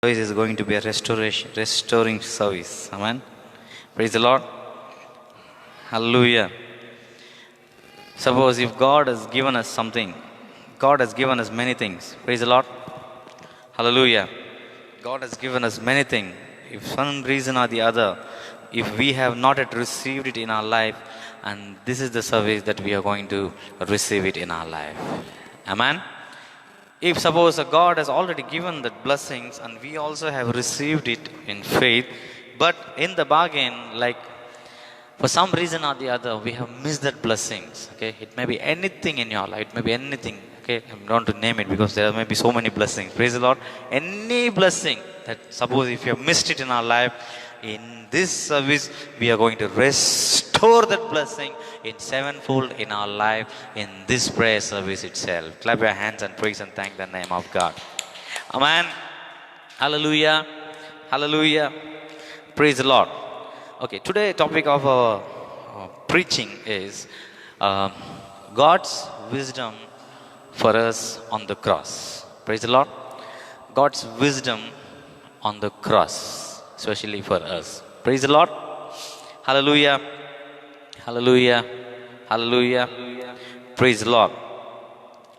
Service is going to be a restoring service. Amen. Praise the Lord. Hallelujah. Suppose if God has given us something, God has given us many things. Praise the Lord. Hallelujah. God has given us many things. If some reason or the other, if we have not yet received it in our life, and this is the service that we are going to receive it in our life. Amen. If suppose God has already given the blessings and we also have received it in faith, but in the bargain, like for some reason or the other, we have missed that blessings. Okay, it may be anything in your life. It may be anything. Okay, I'm not to name it because there may be so many blessings. Praise the Lord. Any blessing that suppose if you have missed it in our life, in this service we are going to restore that blessing in sevenfold in our life in this prayer service itself. Clap your hands and praise and thank the name of God. Amen. Hallelujah. Hallelujah. Praise the Lord. Okay, today topic of our preaching is God's wisdom for us on the cross. Praise the Lord. God's wisdom on the cross, especially for us. Praise the Lord. Hallelujah. Hallelujah. Hallelujah. Praise the Lord.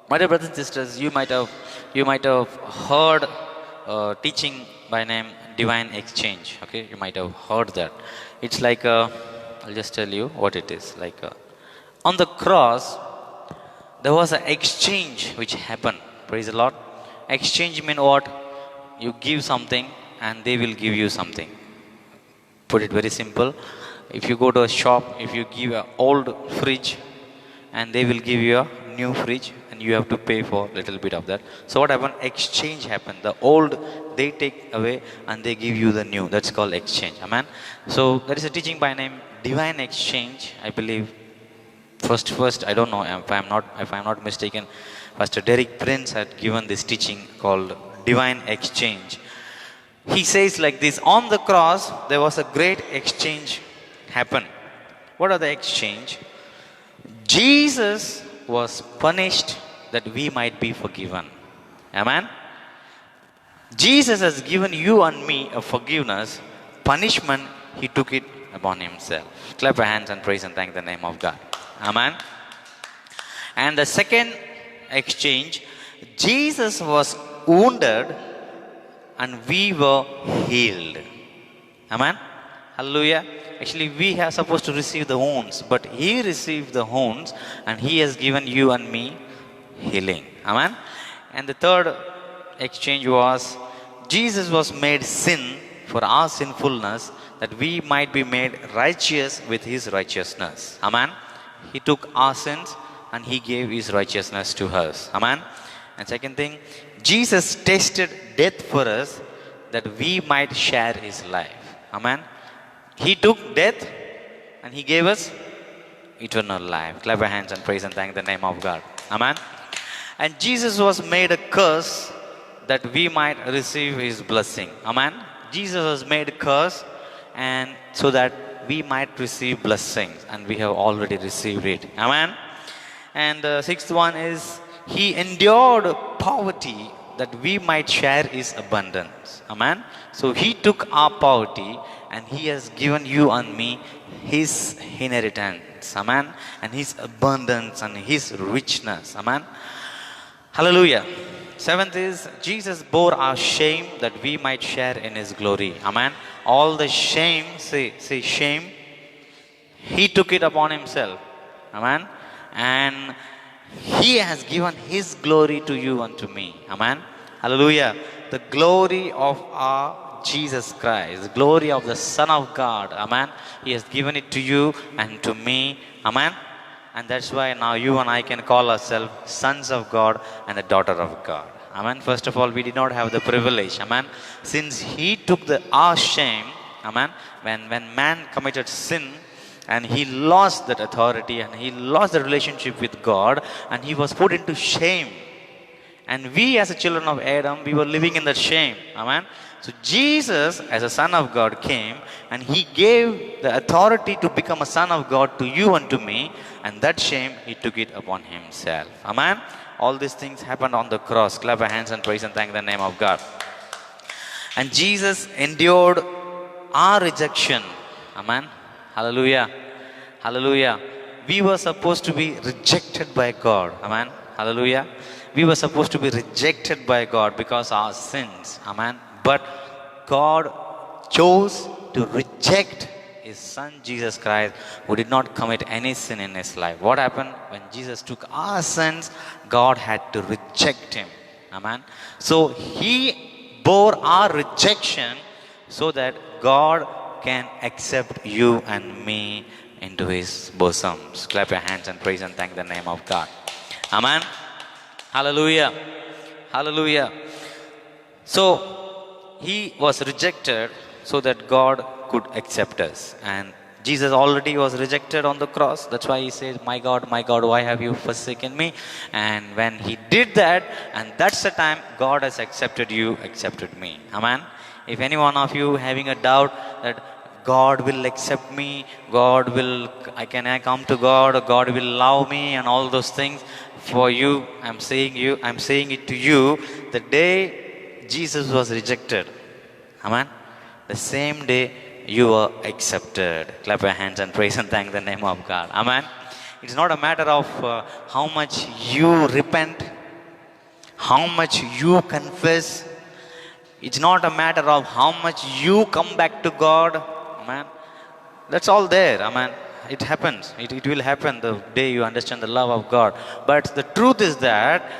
My dear brothers and sisters, you might have heard teaching by name divine exchange. Okay, you might have heard that. It's like I'll just tell you what it is. Like on the cross, there was an exchange which happened. Praise the Lord. Exchange means what? You give something and they will give you something. Put it very simple. If you go to a shop, if you give an old fridge and they will give you a new fridge and you have to pay for a little bit of that. So what happened? Exchange happened. The old they take away and they give you the new. That's called exchange. Amen. So there is a teaching by name divine exchange. I believe first I don't know if I'm not mistaken, Pastor Derek Prince had given this teaching called divine exchange. He says like this: on the cross there was a great exchange happen. What are the exchange? Jesus was punished that we might be forgiven. Amen. Jesus has given you and me a forgiveness. Punishment, he took it upon himself. Clap your hands and praise and thank the name of God. Amen. And the second exchange, Jesus was wounded and we were healed. Amen. Hallelujah. Actually, we are supposed to receive the wounds, but he received the wounds and he has given you and me healing. Amen. And the third exchange was Jesus was made sin for our sinfulness that we might be made righteous with his righteousness. Amen. He took our sins and he gave his righteousness to us. Amen. And second thing, Jesus tasted death for us that we might share his life. Amen. He took death and he gave us eternal life. Clap your hands and praise and thank the name of God. Amen. And Jesus was made a curse that we might receive his blessing. Amen. Jesus was made a curse and so that we might receive blessings, and we have already received it. Amen. And the sixth one is he endured poverty that we might share his abundance. Amen. So he took our poverty and he has given you and me his inheritance. Amen. And his abundance and his richness. Amen. Hallelujah. Seventh is Jesus bore our shame that we might share in his glory. Amen. All the shame, say shame, he took it upon himself. Amen. And he has given his glory to you and to me. Amen. Hallelujah. The glory of our Jesus Christ, the glory of the Son of God. Amen. He has given it to you and to me. Amen. And that's why now you and I can call ourselves sons of God and the daughter of God. Amen. First of all, we did not have the privilege. Amen. Since he took our shame. Amen. When man committed sin, and he lost that authority and he lost the relationship with God and he was put into shame. And we as the children of Adam, we were living in that shame. Amen. So Jesus as a son of God came and he gave the authority to become a son of God to you and to me. And that shame, he took it upon himself. Amen. All these things happened on the cross. Clap your hands and praise and thank the name of God. And Jesus endured our rejection. Amen. Hallelujah. Hallelujah. We were supposed to be rejected by God. Amen. Hallelujah. We were supposed to be rejected by God because of our sins. Amen. But God chose to reject his son Jesus Christ, who did not commit any sin in his life. What happened? When Jesus took our sins, God had to reject him. Amen. So he bore our rejection so that God can accept you and me into his bosoms. Clap your hands and praise and thank the name of God. Amen. Hallelujah. Hallelujah. So he was rejected so that God could accept us. And Jesus already was rejected on the cross. That's why he says, my God, why have you forsaken me? And when he did that, and that's the time God has accepted you, accepted me. Amen. If any one of you having a doubt that God will accept me, can I come to God, or God will love me, and all those things, for you, I'm saying it to you, the day Jesus was rejected, amen, the same day you were accepted. Clap your hands and praise and thank the name of God. Amen. It's not a matter of how much you repent, how much you confess. It's not a matter of how much you come back to God. Amen. That's all there. Amen. It happens. It will happen the day you understand the love of God. But the truth is that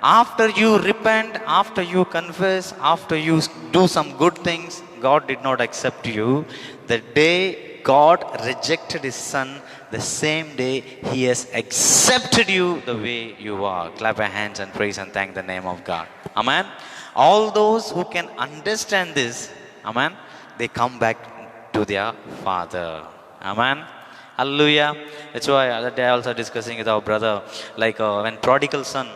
after you repent, after you confess, after you do some good things, God did not accept you. The day God rejected his son, the same day he has accepted you the way you are. Clap your hands and praise and thank the name of God. Amen. All those who can understand this, amen, they come back to their father. Amen. Hallelujah. That's why that day I also discussing with our brother, like when prodigal son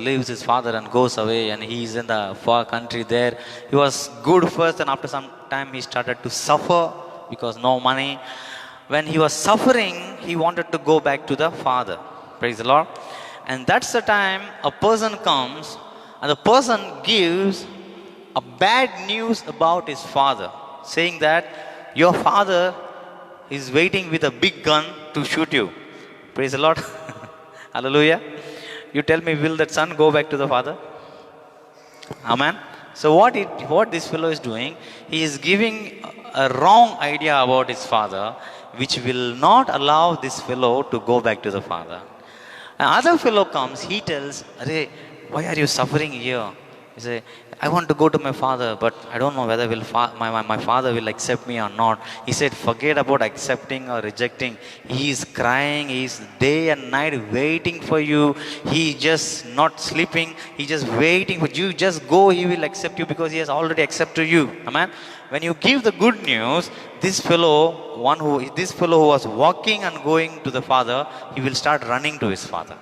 leaves his father and goes away, and he is in the far country there. He was good first, and after some time he started to suffer because no money. When he was suffering, he wanted to go back to the father. Praise the Lord. And that's the time a person comes, and the person gives a bad news about his father, saying that your father is waiting with a big gun to shoot you. Praise the Lord. Hallelujah. You tell me, will that son go back to the father? Amen. So what this fellow is doing, he is giving a wrong idea about his father, which will not allow this fellow to go back to the father. Another fellow comes, he tells, "Arey, why are you suffering here?" He say, "I want to go to my father, but I don't know whether my father will accept me or not." He said, forget about accepting or rejecting. He is crying, he is day and night waiting for you. He is just not sleeping, he is just waiting for you. Just go, he will accept you because he has already accepted you. Amen. When you give the good news, this fellow who was walking and going to the father, he will start running to his father.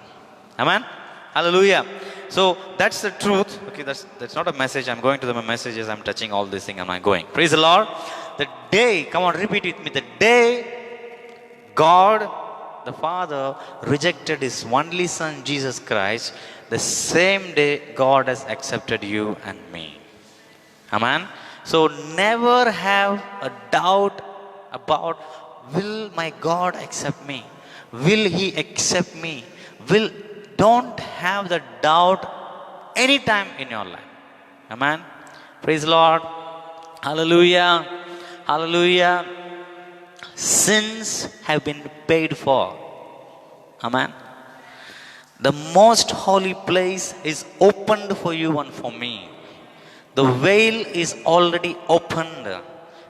Amen. Hallelujah. So that's the truth. Okay, that's not a message. I'm going to the messages. I'm touching all these things and I'm going. Praise the Lord. The day, come on, repeat with me. The day God, the Father, rejected his only Son, Jesus Christ, the same day God has accepted you and me. Amen. So never have a doubt about, will my God accept me? Will he accept me? Don't have the doubt anytime in your life. Amen. Praise the Lord. Hallelujah. Hallelujah. Sins have been paid for. Amen. The most holy place is opened for you and for me. The veil is already opened.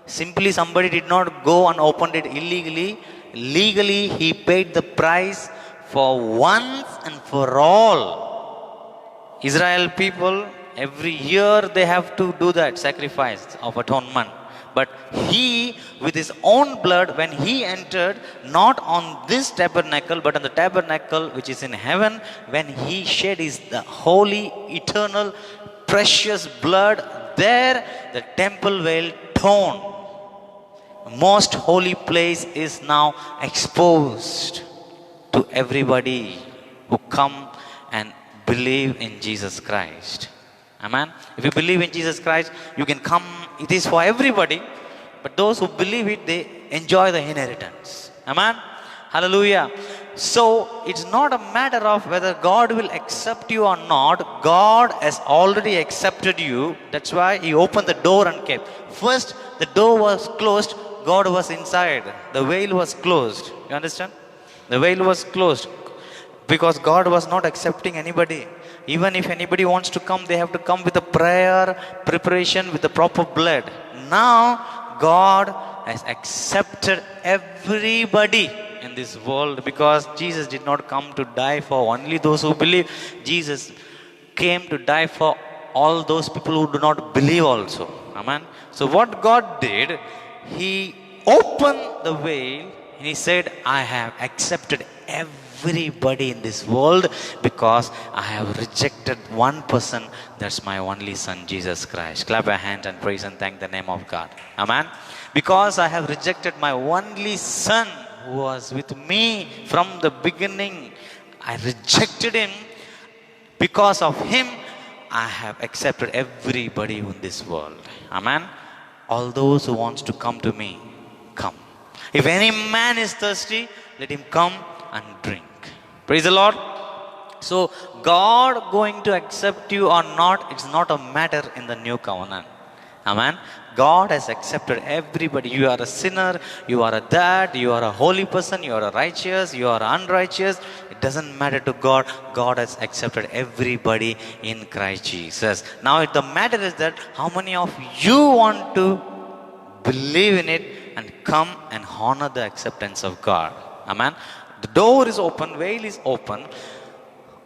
Simply somebody did not go and opened it illegally. Legally he paid the price for once and for all. Israel people, every year they have to do that sacrifice of atonement. But he, with his own blood, when he entered, not on this tabernacle, but on the tabernacle which is in heaven, when he shed his the holy, eternal, precious blood, there the temple veil torn. Most holy place is now exposed to everybody who come and believe in Jesus Christ. Amen. If you believe in Jesus Christ, you can come. It is for everybody. But those who believe it, they enjoy the inheritance. Amen. Hallelujah. So it's not a matter of whether God will accept you or not. God has already accepted you. That's why He opened the door and came. First, the door was closed. God was inside. The veil was closed. You understand? The veil was closed because God was not accepting anybody. Even if anybody wants to come, they have to come with a prayer, preparation, with the proper blood. Now, God has accepted everybody in this world because Jesus did not come to die for only those who believe. Jesus came to die for all those people who do not believe also. Amen. So what God did, He opened the veil and He said, I have accepted everybody in this world because I have rejected one person. That's my only Son, Jesus Christ. Clap your hands and praise and thank the name of God. Amen. Because I have rejected my only Son who was with me from the beginning. I rejected Him. Because of Him, I have accepted everybody in this world. Amen. All those who wants to come to me, come. If any man is thirsty, let him come and drink. Praise the Lord. So God going to accept you or not, it's not a matter in the new covenant. Amen. God has accepted everybody. You are a sinner, you are a that, you are a holy person, you are a righteous, you are unrighteous. It doesn't matter to God. God has accepted everybody in Christ Jesus. Now the matter is that how many of you want to believe in it and come and honor the acceptance of God. Amen. The door is open, veil is open.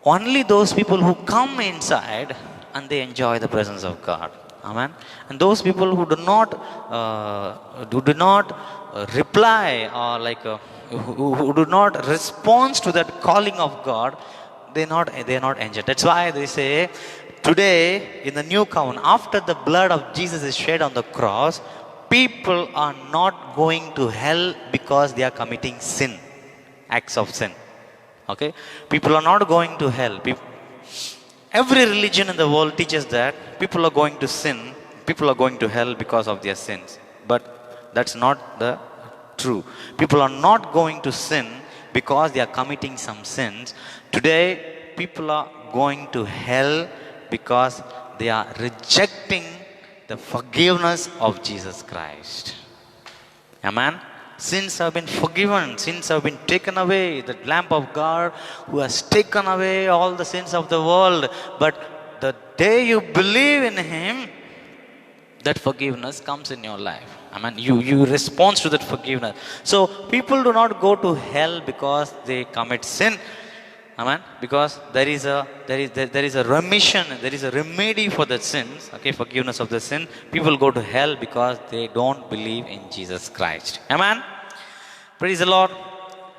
Only those people who come inside and they enjoy the presence of God. Amen. And those people who do not reply or who do not respond to that calling of God, they are not enjoyed. That's why they say today in the new covenant, after the blood of Jesus is shed on the cross, people are not going to hell because they are committing sin, acts of sin. Okay, people are not going to hell. Every religion in the world teaches that people are going to sin, people are going to hell because of their sins. But that's not the true. People are not going to sin because they are committing some sins. Today, people are going to hell because they are rejecting the forgiveness of Jesus Christ. Amen. Sins have been forgiven. Sins have been taken away. The Lamb of God who has taken away all the sins of the world. But the day you believe in Him, that forgiveness comes in your life. Amen. You respond to that forgiveness. So people do not go to hell because they commit sin. Amen. Because there is a remission, there is a remedy for the sins. Okay, forgiveness of the sin. People go to hell because they don't believe in Jesus Christ. Amen. Praise the Lord.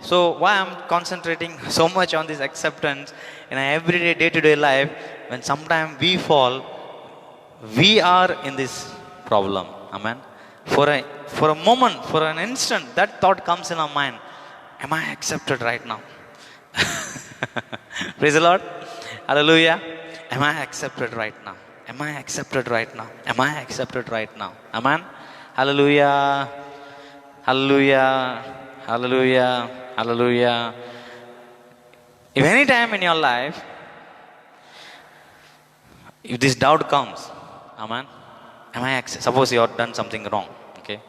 So why I'm concentrating so much on this acceptance in our everyday, day-to-day life, when sometimes we fall, we are in this problem. Amen. For a moment, for an instant, that thought comes in our mind. Am I accepted right now? Praise the Lord. Hallelujah. Am I accepted right now? Am I accepted right now? Am I accepted right now? Amen. Hallelujah. Hallelujah. Hallelujah. Hallelujah. If any time in your life, if this doubt comes, amen, am I suppose you have done something wrong, okay?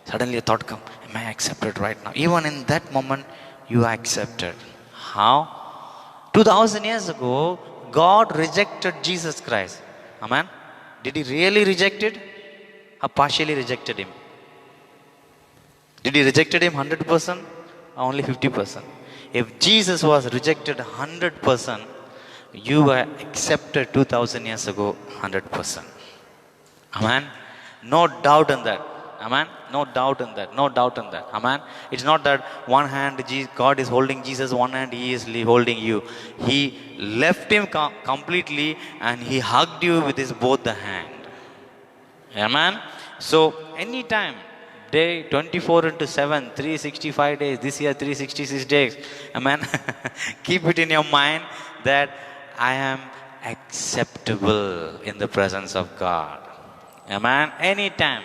Suddenly a thought comes, am I accepted right now? Even in that moment, you are accepted. How? 2000 years ago, God rejected Jesus Christ. Amen. Did He really reject it? Or partially rejected Him? Did He rejected Him 100% or only 50%? If Jesus was rejected 100%, you were accepted 2000 years ago 100%. Amen. No doubt in that. Amen. No doubt in that. No doubt in that. Amen. It's not that one hand God is holding Jesus, one hand He is holding you. He left Him completely and He hugged you with His both the hand. Amen. So anytime, day 24 into 7, 365 days, this year 366 days. Amen. Keep it in your mind that I am acceptable in the presence of God. Amen. Anytime.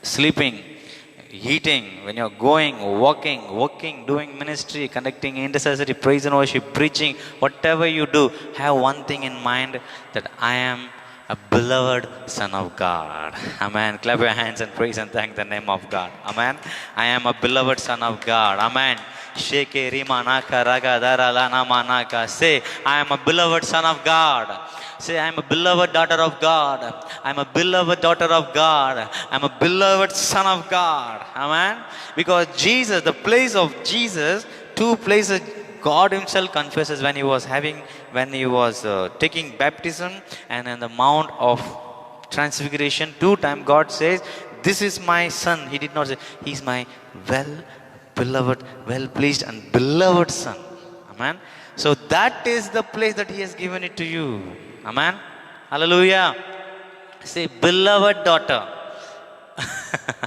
Sleeping, eating, when you're going, walking, working, doing ministry, conducting intercessory, praise and worship, preaching, whatever you do, have one thing in mind, that I am a beloved Son of God. Amen. Clap your hands and praise and thank the name of God. Amen. I am a beloved Son of God. Amen. Sheke rimanaka raga dara lana manaka. Say, I am a beloved Son of God. Say, I am a beloved daughter of God. I am a beloved daughter of God. I am a beloved Son of God. Amen. Because Jesus, the place of Jesus, two places God Himself confesses when He was taking baptism, and in the Mount of Transfiguration, 2 times God says, "This is my Son." He did not say, "He is my well beloved, well pleased, and beloved Son." Amen. So that is the place that He has given it to you. Amen. Hallelujah. Say, beloved daughter.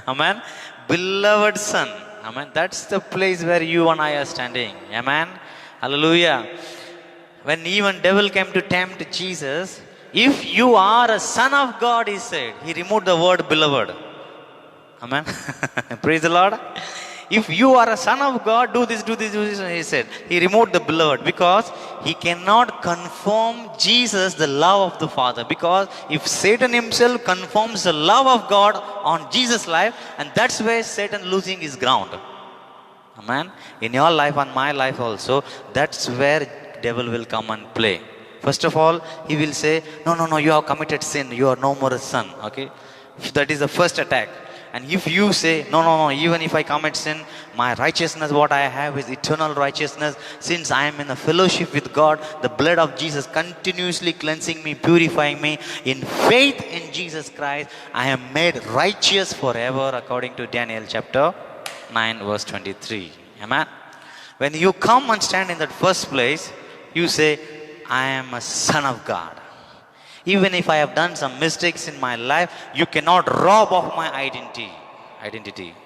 Amen. Beloved son. Amen. That's the place where you and I are standing. Amen. Hallelujah. When even devil came to tempt Jesus, if you are a son of God, he said, he removed the word beloved. Amen. Praise the Lord. If you are a son of God, do this, do this, do this. He said, he removed the beloved because he cannot conform Jesus the love of the Father. Because if Satan himself conforms the love of God on Jesus' life, and that's where Satan losing his ground. Amen. In your life and my life also, that's where devil will come and play. First of all, he will say, no, you have committed sin. You are no more a son. Okay. That is the first attack. And if you say, no, even if I commit sin, my righteousness, what I have is eternal righteousness. Since I am in a fellowship with God, the blood of Jesus continuously cleansing me, purifying me. In faith in Jesus Christ, I am made righteous forever, according to Daniel chapter 9, verse 23. Amen. When you come and stand in that first place, you say, I am a son of God. Even if I have done some mistakes in my life, you cannot rob of my identity.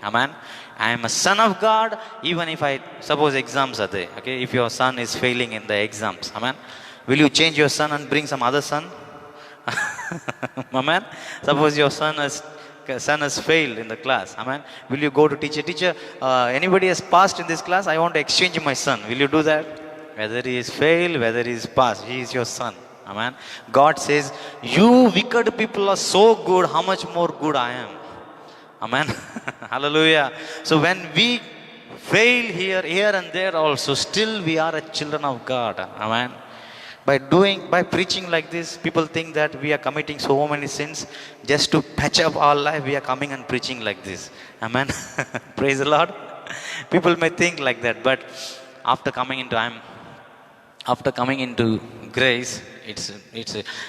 Amen. I am a son of God. Even if I, suppose exams are there. Okay. If your son is failing in the exams. Amen. Will you change your son and bring some other son? Amen. Suppose your son has failed in the class. Amen. Will you go to teacher, anybody has passed in this class? I want to exchange my son. Will you do that? Whether he is failed, whether he is passed, he is your son. Amen. God says, you wicked people are so good, how much more good I am. Amen. Hallelujah. So when we fail here and there also, still we are a children of God. Amen. By preaching like this, people think that we are committing so many sins. Just to patch up our life, we are coming and preaching like this. Amen. Praise the Lord. People may think like that, but after coming into grace, it's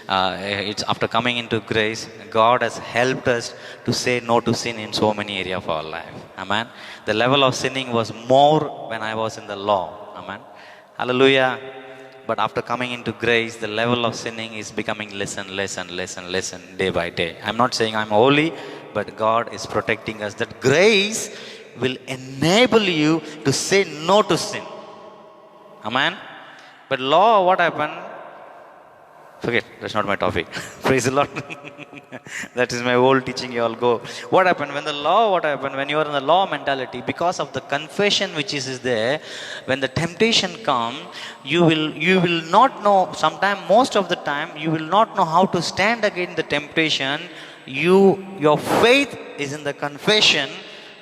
after coming into grace, God has helped us to say no to sin in so many areas of our life. Amen. The level of sinning was more when I was in the law. Amen. Hallelujah. But after coming into grace, the level of sinning is becoming less day by day. I'm not saying I'm holy, but God is protecting us. That grace will enable you to say no to sin. Amen. But law, what happened? Forget, that's not my topic. Praise the Lord. That is my old teaching, you all go. What happened? When you are in the law mentality, because of the confession which is there, when the temptation comes, you will not know, most of the time, you will not know how to stand against the temptation. Your faith is in the confession.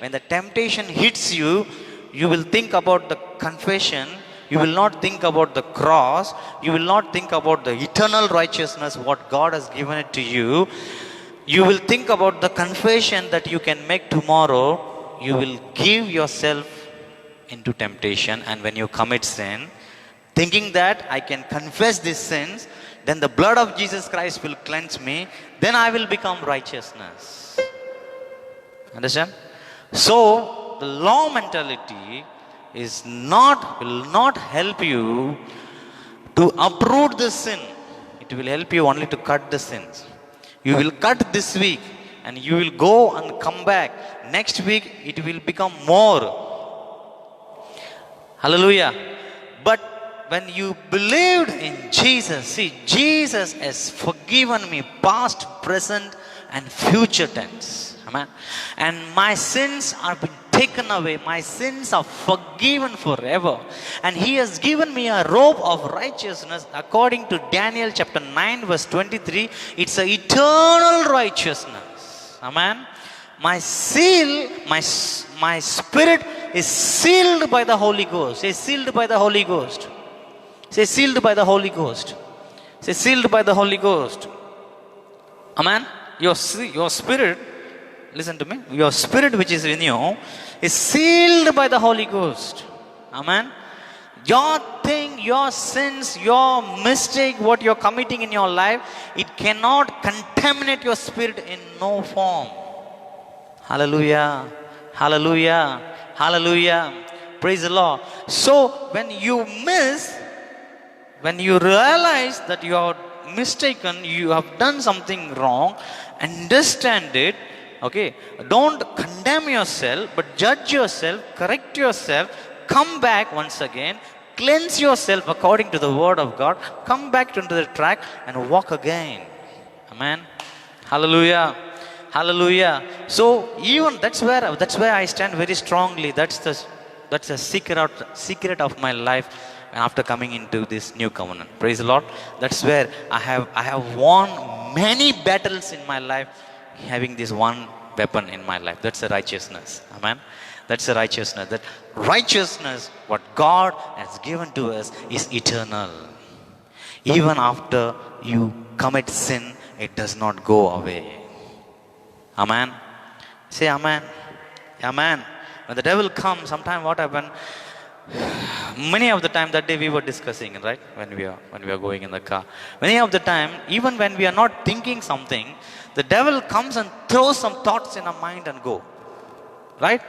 When the temptation hits you, you will think about the confession. You will not think about the cross. You will not think about the eternal righteousness, what God has given it to you. You will think about the confession that you can make tomorrow. You will give yourself into temptation. And when you commit sin, thinking that I can confess these sins, then the blood of Jesus Christ will cleanse me. Then I will become righteousness. Understand? So, the law mentality will not help you to uproot the sin. It will help you only to cut the sins. You will cut this week and you will go and come back. Next week it will become more. Hallelujah. But when you believed in Jesus, see, Jesus has forgiven me past, present, and future tense. Amen. And my sins are been taken away. My sins are forgiven forever. And He has given me a robe of righteousness according to Daniel chapter 9 verse 23. It's an eternal righteousness. Amen. My seal, my spirit is sealed by the Holy Ghost. Say sealed by the Holy Ghost. Say sealed by the Holy Ghost. Say sealed by the Holy Ghost. Amen. Your spirit, listen to me, your spirit which is in you is sealed by the Holy Ghost. Amen. Your thing, your sins, your mistake, what you're committing in your life, it cannot contaminate your spirit in no form. Hallelujah. Hallelujah. Hallelujah. Praise the Lord. So when you realize that you are mistaken, you have done something wrong, understand it. Okay, don't condemn yourself, but judge yourself, correct yourself, come back once again, cleanse yourself according to the word of God, come back into the track and walk again. Amen. Hallelujah. Hallelujah. So even that's where I stand very strongly. That's the secret of my life after coming into this new covenant. Praise the Lord. That's where I have won many battles in my life, having this one weapon in my life. That's the righteousness. Amen. That's the righteousness. That righteousness, what God has given to us, is eternal. Even after you commit sin, it does not go away. Amen. Say amen. Amen. When the devil comes, sometime what happened? Many of the time that day we were discussing, right? When we are going in the car. Many of the time, even when we are not thinking something, the devil comes and throws some thoughts in our mind and go. Right?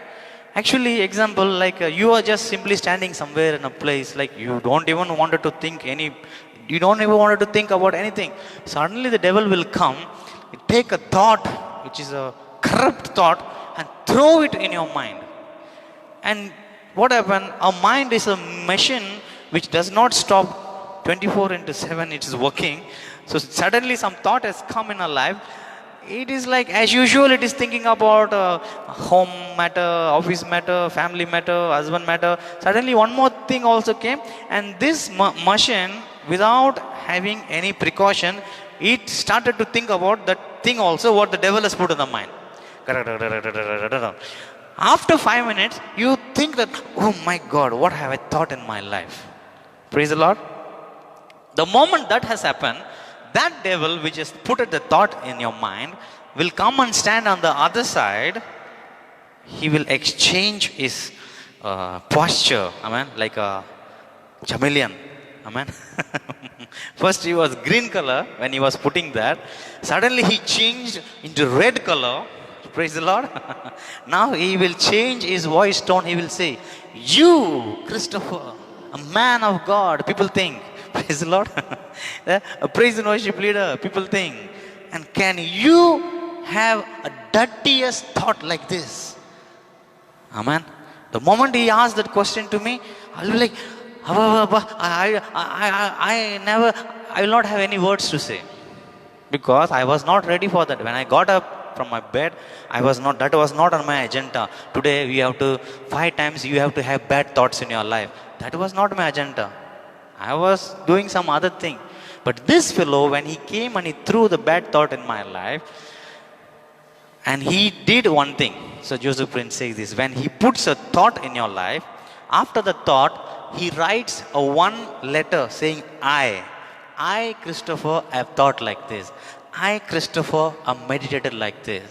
Actually, example, like you are just simply standing somewhere in a place, like you don't even wanted to think you don't even wanted to think about anything. Suddenly the devil will come, take a thought, which is a corrupt thought, and throw it in your mind. And what happened? Our mind is a machine which does not stop 24/7, it is working. So suddenly some thought has come in our life. It is like as usual, it is thinking about home matter, office matter, family matter, husband matter. Suddenly one more thing also came, and this machine, without having any precaution, it started to think about that thing also what the devil has put in the mind. After 5 minutes, you think that, oh my God, what have I thought in my life? Praise the Lord. The moment that has happened, that devil which has put the thought in your mind will come and stand on the other side. He will exchange his posture, amen, like a chameleon, amen. First he was green color when he was putting that. Suddenly he changed into red color. Praise the Lord. Now he will change his voice tone. He will say, you, Christopher, a man of God. People think, praise the Lord. A praise and worship leader, people think. And can you have a dirtiest thought like this? Amen. The moment he asked that question to me, I'll be like, I will not have any words to say. Because I was not ready for that. When I got up from my bed, that was not on my agenda. Today we have to, 5 times you have to have bad thoughts in your life. That was not my agenda. I was doing some other thing. But this fellow, when he came and he threw the bad thought in my life, and he did one thing. So Joseph Prince says this, when he puts a thought in your life, after the thought, he writes a one letter saying, I, Christopher, have thought like this. I, Christopher, have meditated like this.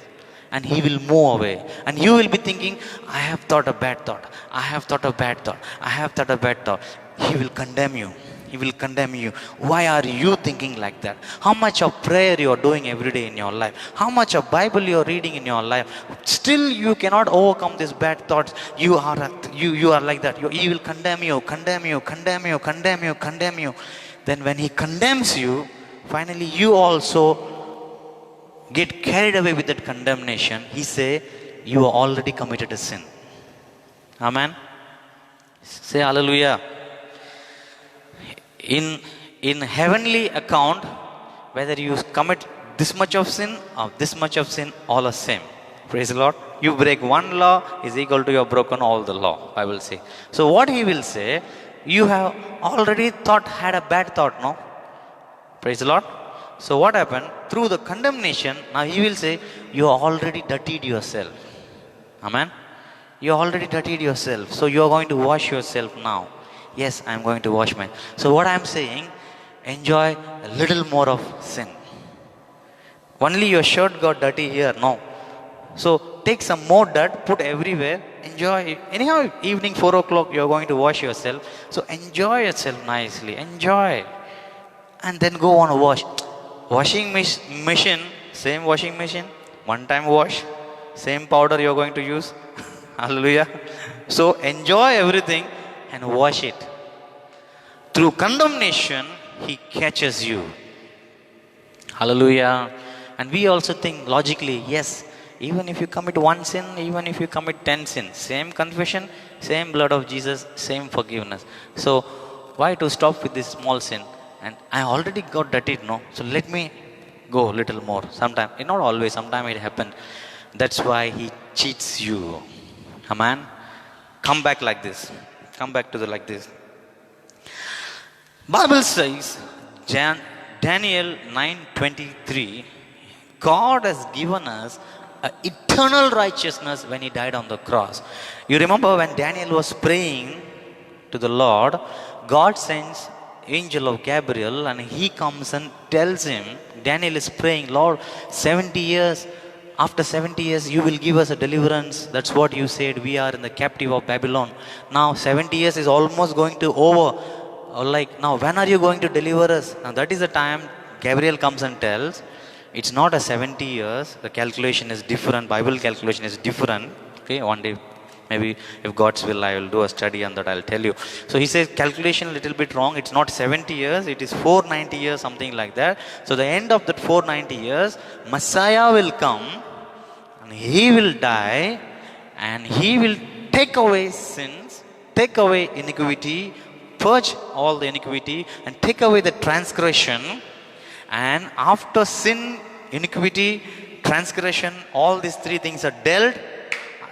And he will move away. And you will be thinking, I have thought a bad thought. I have thought a bad thought. I have thought a bad thought. He will condemn you. He will condemn you. Why are you thinking like that? How much of prayer you are doing every day in your life? How much of Bible you are reading in your life? Still you cannot overcome these bad thoughts. You are like that. He will condemn you, condemn you, condemn you, condemn you, condemn you. Then when he condemns you, finally you also get carried away with that condemnation. He say, you are already committed a sin. Amen. Say hallelujah. In heavenly account, whether you commit this much of sin or this much of sin, all are same. Praise the Lord. You break one law is equal to you have broken all the law, I will say. So what he will say, you have already had a bad thought, no? Praise the Lord. So what happened? Through the condemnation, now he will say, you already dirtied yourself. Amen. You already dirtied yourself. So you are going to wash yourself now. Yes, I am going to wash my. So what I am saying, enjoy a little more of sin. Only your shirt got dirty here, no. So take some more dirt, put everywhere, enjoy. Anyhow, evening 4 o'clock you are going to wash yourself. So enjoy yourself nicely, enjoy. And then go on wash. Washing machine, same washing machine, one time wash, same powder you are going to use. Hallelujah. So enjoy everything and wash it. Through condemnation, he catches you. Hallelujah. And we also think logically, yes, even if you commit one sin, even if you commit 10 sins, same confession, same blood of Jesus, same forgiveness. So why to stop with this small sin? And I already got dirtied, no? So let me go a little more. Sometimes, not always, sometimes it happens. That's why he cheats you. Amen. Come back like this. Come back to the like this. Bible says, Daniel 9:23, God has given us an eternal righteousness when he died on the cross. You remember when Daniel was praying to the Lord, God sends angel of Gabriel and he comes and tells him, Daniel is praying, Lord, 70 years, after 70 years you will give us a deliverance. That's what you said, we are in the captive of Babylon. Now 70 years is almost going to over. Like, now when are you going to deliver us? Now that is the time Gabriel comes and tells, it's not a 70 years, the calculation is different, Bible calculation is different. Okay, one day maybe if God's will I will do a study on that, I'll tell you. So he says calculation a little bit wrong, it's not 70 years, it is 490 years, something like that. So the end of that 490 years, Messiah will come and he will die and he will take away sins, take away iniquity, purge all the iniquity and take away the transgression. And after sin, iniquity, transgression, all these three things are dealt,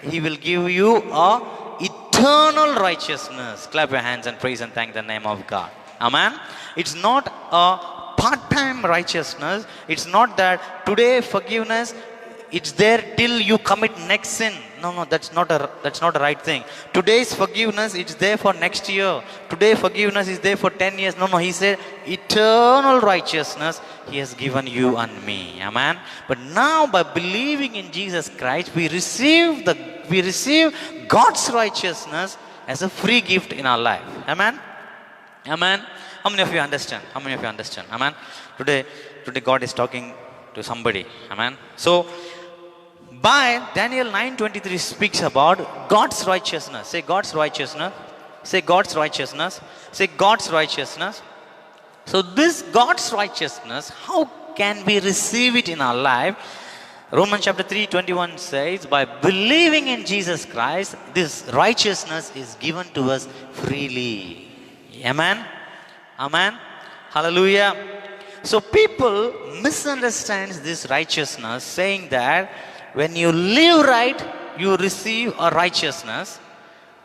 he will give you a eternal righteousness. Clap your hands and praise and thank the name of God. Amen. It's not a part-time righteousness. It's not that today forgiveness, it's there till you commit next sin. No, that's not a right thing. Today's forgiveness, it's there for next year. Today forgiveness is there for 10 years. No, he said eternal righteousness he has given you and me. Amen. But now by believing in Jesus Christ, we receive God's righteousness as a free gift in our life. Amen. Amen. How many of you understand? How many of you understand? Amen. Today God is talking to somebody. Amen. So by Daniel 9:23 speaks about God's righteousness. Say God's righteousness. Say God's righteousness. Say God's righteousness. So this God's righteousness, how can we receive it in our life? Romans chapter 3:21 says, by believing in Jesus Christ, this righteousness is given to us freely. Amen. Amen. Hallelujah. So people misunderstand this righteousness, saying that when you live right, you receive a righteousness.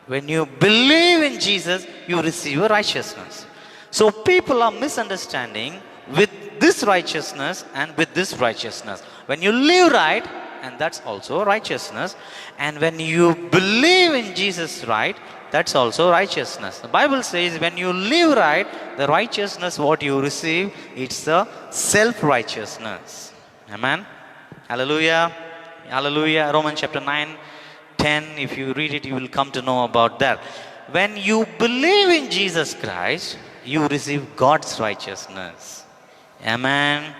When you believe in Jesus, you receive a righteousness. So people are misunderstanding with this righteousness and with this righteousness. When you live right, and that's also righteousness. And when you believe in Jesus right, that's also righteousness. The Bible says when you live right, the righteousness what you receive, it's a self-righteousness. Amen. Hallelujah. Hallelujah. Romans chapter 9:10, if you read it, you will come to know about that. When you believe in Jesus Christ, you receive God's righteousness. Amen.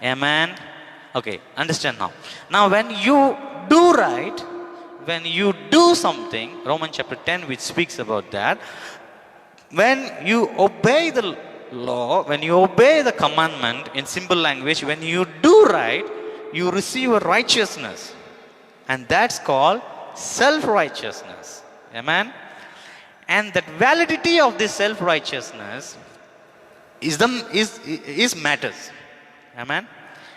Amen. Okay, understand now. Now when you do right, when you do something, Romans chapter 10 which speaks about that, when you obey the law, when you obey the commandment in simple language, when you do right, you receive a righteousness. And that's called self-righteousness. Amen. And the validity of this self-righteousness is matters. Amen.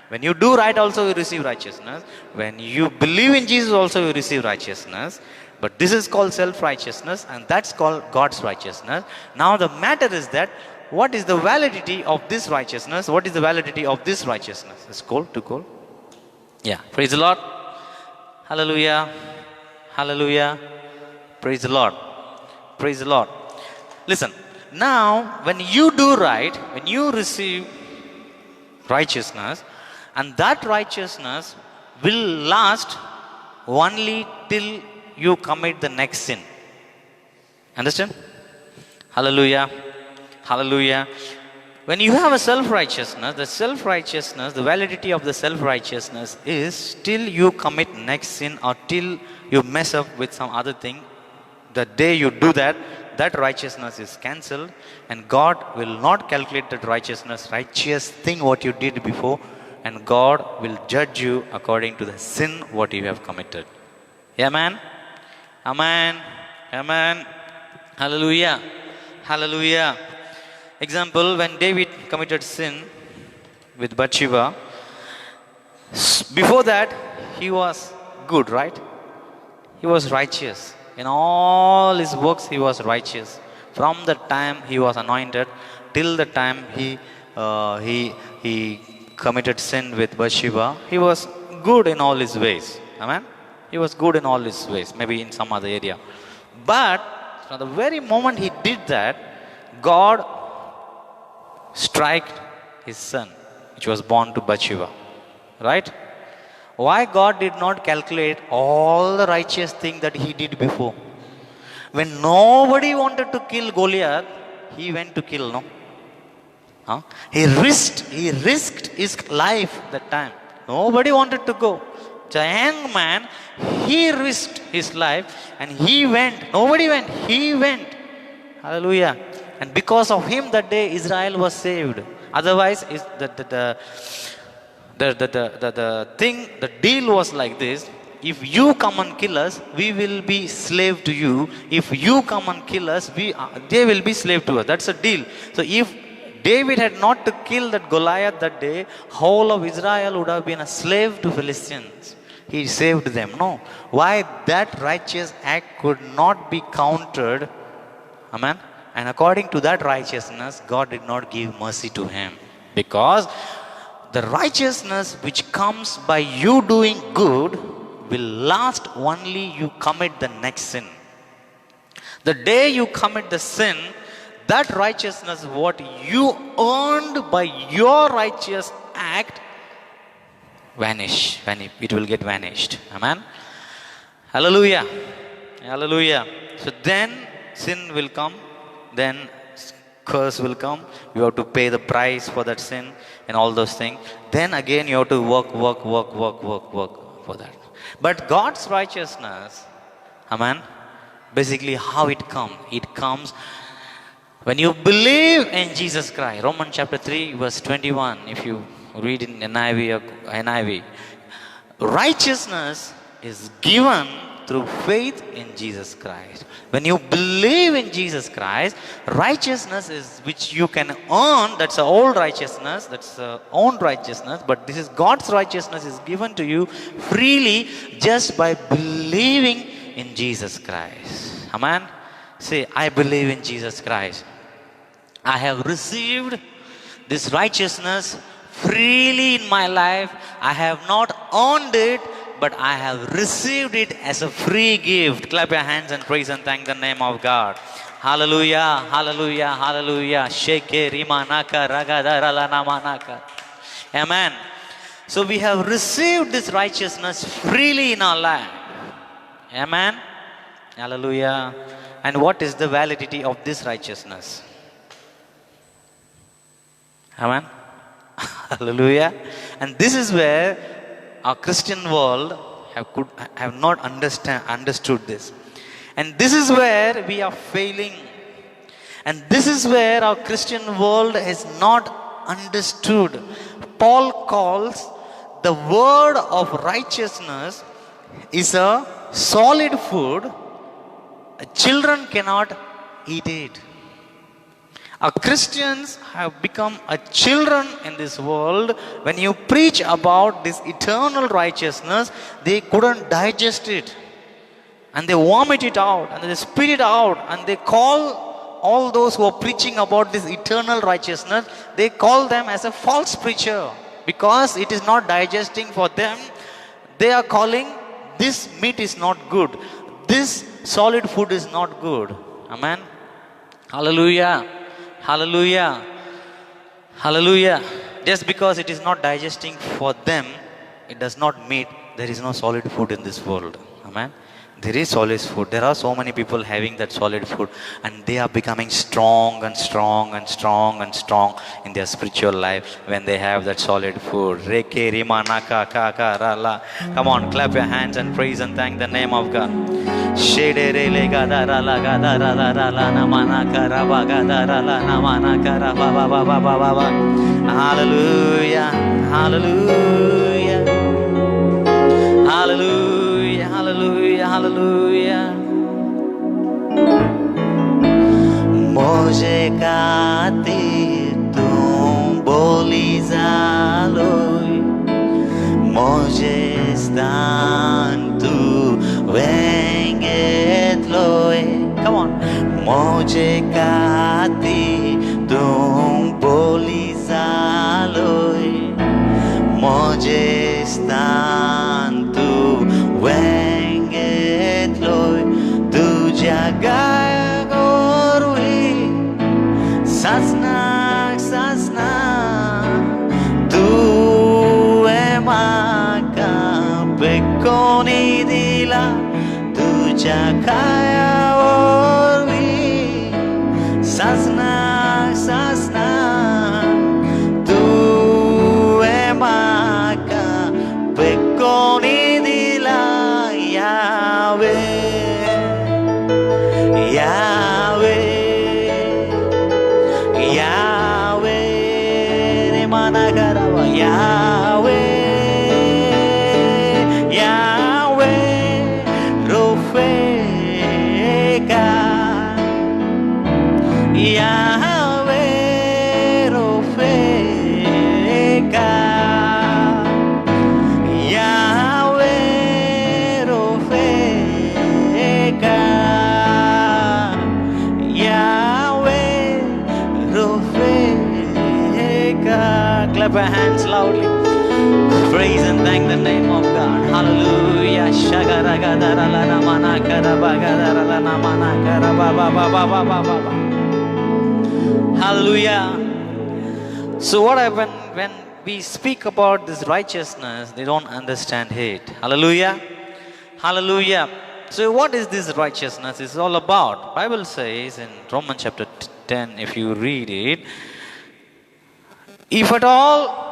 When you do right, also you receive righteousness. When you believe in Jesus, also you receive righteousness. But this is called self-righteousness, and that's called God's righteousness. Now the matter is that what is the validity of this righteousness? What is the validity of this righteousness? It's cold, too cold. Yeah. Praise the Lord. Hallelujah. Hallelujah. Praise the Lord. Praise the Lord. Listen. Now, when you do right, when you receive righteousness, and that righteousness will last only till you commit the next sin. Understand? Hallelujah. Hallelujah. When you have a self-righteousness, the validity of the self-righteousness is till you commit next sin or till you mess up with some other thing. The day you do that, that righteousness is cancelled, and God will not calculate that righteous thing what you did before, and God will judge you according to the sin what you have committed. Amen. Amen. Amen. Hallelujah. Hallelujah. Example, when David committed sin with Bathsheba, before that he was good, right? He was righteous. In all his works he was righteous. From the time he was anointed till the time he committed sin with Bathsheba, he was good in all his ways. Amen? He was good in all his ways, maybe in some other area. But from the very moment he did that, God struck his son, which was born to Bathsheba. Right? Why God did not calculate all the righteous things that he did before? When nobody wanted to kill Goliath, he went to kill, no? Huh? He risked his life that time. Nobody wanted to go. The young man, he risked his life and he went. Nobody went. He went. Hallelujah. And because of him that day, Israel was saved. Otherwise, the deal was like this. If you come and kill us, we will be slave to you. If you come and kill us, they will be slave to us. That's a deal. So if David had not to kill that Goliath that day, whole of Israel would have been a slave to Philistines. He saved them. No. Why? That righteous act could not be counted. Amen. And according to that righteousness, God did not give mercy to him. Because the righteousness which comes by you doing good will last only you commit the next sin. The day you commit the sin, that righteousness, what you earned by your righteous act, it will get vanished. Amen. Hallelujah. Hallelujah. So then sin will come, then curse will come. You have to pay the price for that sin and all those things. Then again you have to work for that. But God's righteousness, amen, basically how it comes? It comes when you believe in Jesus Christ. Romans chapter 3 verse 21, if you read in NIV, righteousness is given through faith in Jesus Christ. When you believe in Jesus Christ, righteousness is which you can earn. That's the old righteousness. That's the own righteousness. But this is God's righteousness is given to you freely just by believing in Jesus Christ. Amen. Say, I believe in Jesus Christ. I have received this righteousness freely in my life. I have not earned it, but I have received it as a free gift. Clap your hands and praise and thank the name of God. Hallelujah, hallelujah, hallelujah. Sheke rimanaka ragadara namanaka. Amen. So we have received this righteousness freely in our life. Amen. Hallelujah. And what is the validity of this righteousness? Amen. Hallelujah. And this is where our Christian world have not understood this. And this is where we are failing. And this is where our Christian world has not understood. Paul calls the word of righteousness is a solid food. Children cannot eat it. Our Christians have become a children in this world. When you preach about this eternal righteousness, they couldn't digest it. And they vomit it out, and they spit it out, and they call all those who are preaching about this eternal righteousness, they call them as a false preacher. Because it is not digesting for them, they are calling this meat is not good. This solid food is not good. Amen. Hallelujah. Hallelujah. Hallelujah. Just because it is not digesting for them, it does not mean there is no solid food in this world. Amen. There is solid food. There are so many people having that solid food, and they are becoming strong and strong and strong and strong in their spiritual life when they have that solid food. Reke rima naka ka ka ra la. Come on, clap your hands and praise and thank the name of God. Shede re le ga da ra la ga da ra la ra la na ma na ka ra ba ga da ra la na ma na ka ra ba ba ba ba ba ba ba. Hallelujah. Hallelujah. Hallelujah. Hallelujah. Hallelujah. मुझे खातिर तुम बोली जालोय, मुझे स्थान तू वेंगेतलोय. Come on. मुझे खातिर तुम बोली जालोय, मुझे स्थान तू वेंगेतलोय. तुझ्या गायगोरुई सासनाक सासनाक तू म्हाका बेकोनी दिला. तुझ्या कायावरवी सासनाक सासनाक तू म्हाका बेकोनी दिला. Yahweh, Yahweh, Remana Garava, Yahweh, Yahweh, Rofega, Yahweh, Rofega, Yahweh, Rofega. Clap your hands loudly. Praise and thank the name of God. Hallelujah. Hallelujah. So what happened when we speak about this righteousness, they don't understand it. Hallelujah. Hallelujah. So what is this righteousness? It's all about. Bible says in Romans chapter 10, if you read it, if at all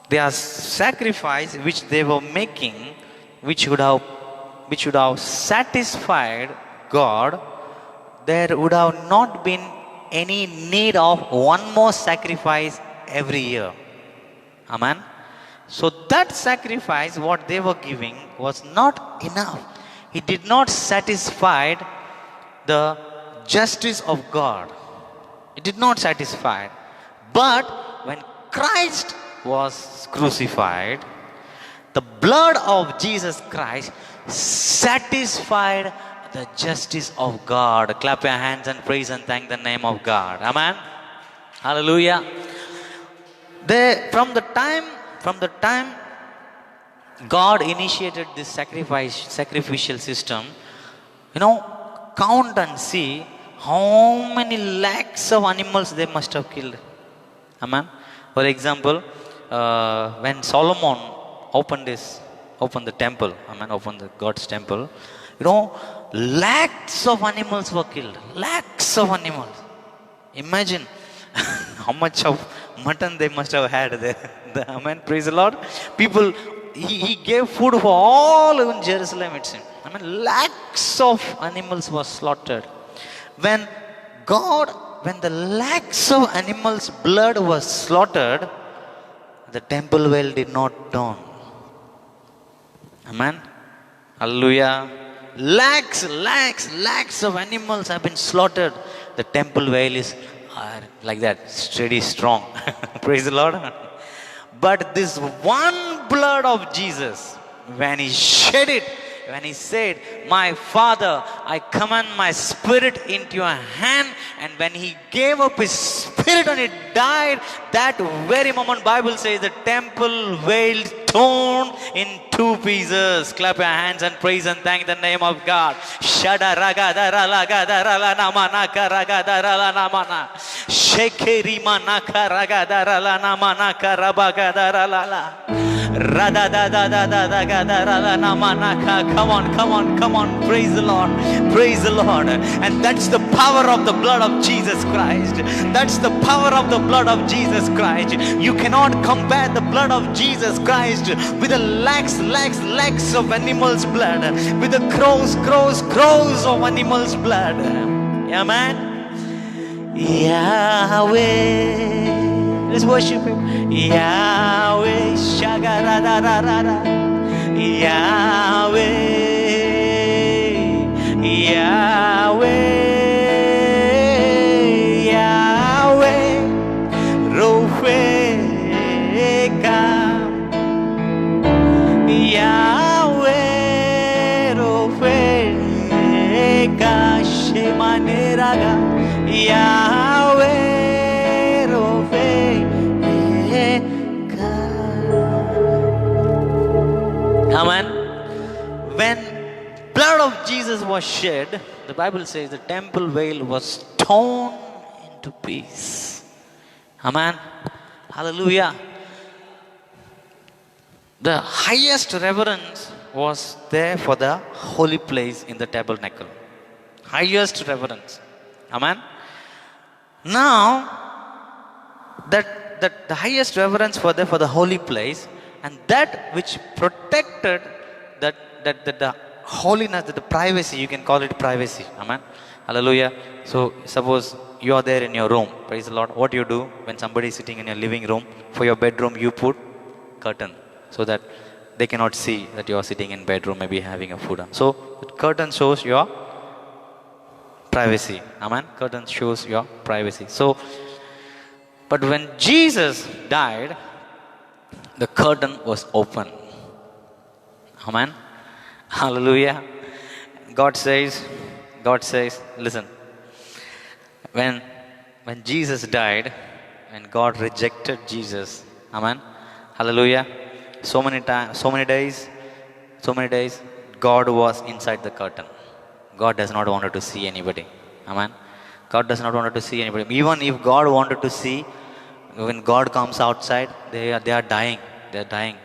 their sacrifice which they were making, which would have satisfied God, there would have not been any need of one more sacrifice every year. Amen. So that sacrifice, what they were giving, was not enough. It did not satisfy the justice of God. It did not satisfy. But when Christ was crucified, the blood of Jesus Christ satisfied the justice of God. Clap your hands and praise and thank the name of God. Amen. Hallelujah. From the time God initiated this sacrificial system, count and see how many lakhs of animals they must have killed. Amen. For example, when Solomon opened the temple, opened the God's temple, lakhs of animals were killed. Lakhs of animals. Imagine how much of mutton they must have had there. Amen. Praise the Lord. People, he gave food for all in Jerusalem, it seemed. Lakhs of animals were slaughtered. When the lakhs of animals' blood was slaughtered, the temple well did not dawn. Amen. Hallelujah. Lakhs of animals have been slaughtered. the temple veil is like that, steady, strong. Praise the Lord. But this one blood of Jesus, when he shed it, when he said, "My Father, I command my spirit into your hand," and when he gave up his spirit and it died, that very moment Bible says the temple veil torn in two pieces. Clap your hands and praise and thank the name of God. Shada ragadara lagadara la namana karagadara la namana. Shekeri manaka ragadara la namana karabagadara la la. Come on, come on, come on. Praise the Lord. Praise the Lord. And that's the power of the blood of Jesus Christ. That's the power of the blood of Jesus Christ. You cannot compare the blood of Jesus Christ with the lakhs of animals' blood, with the crows of animals' blood. Amen. Yahweh. Let's worship him. Yahweh, shagarararara. Yahweh, Yahweh, Yahweh, Rofeka. Yahweh, Rofeka, Shemaneraga. Yahweh. Amen. When blood of Jesus was shed, the Bible says the temple veil was torn into pieces. Amen. Hallelujah. The highest reverence was there for the holy place in the tabernacle. Highest reverence. Amen. Now, that the highest reverence for the holy place, and that which protected the holiness, the privacy, you can call it privacy. Amen. Hallelujah. So suppose you are there in your room. Praise the Lord. What do you do when somebody is sitting in your living room? For your bedroom, you put curtain so that they cannot see that you are sitting in bedroom, maybe having a food. So the curtain shows your privacy. Amen. Curtain shows your privacy. So, but when Jesus died, the curtain was open. Amen. Hallelujah. God says, listen. When Jesus died, when God rejected Jesus, amen. Hallelujah. So many days, God was inside the curtain. God does not want to see anybody. Amen. God does not want to see anybody. Even if God wanted to see, when God comes outside, they are dying. They are dying.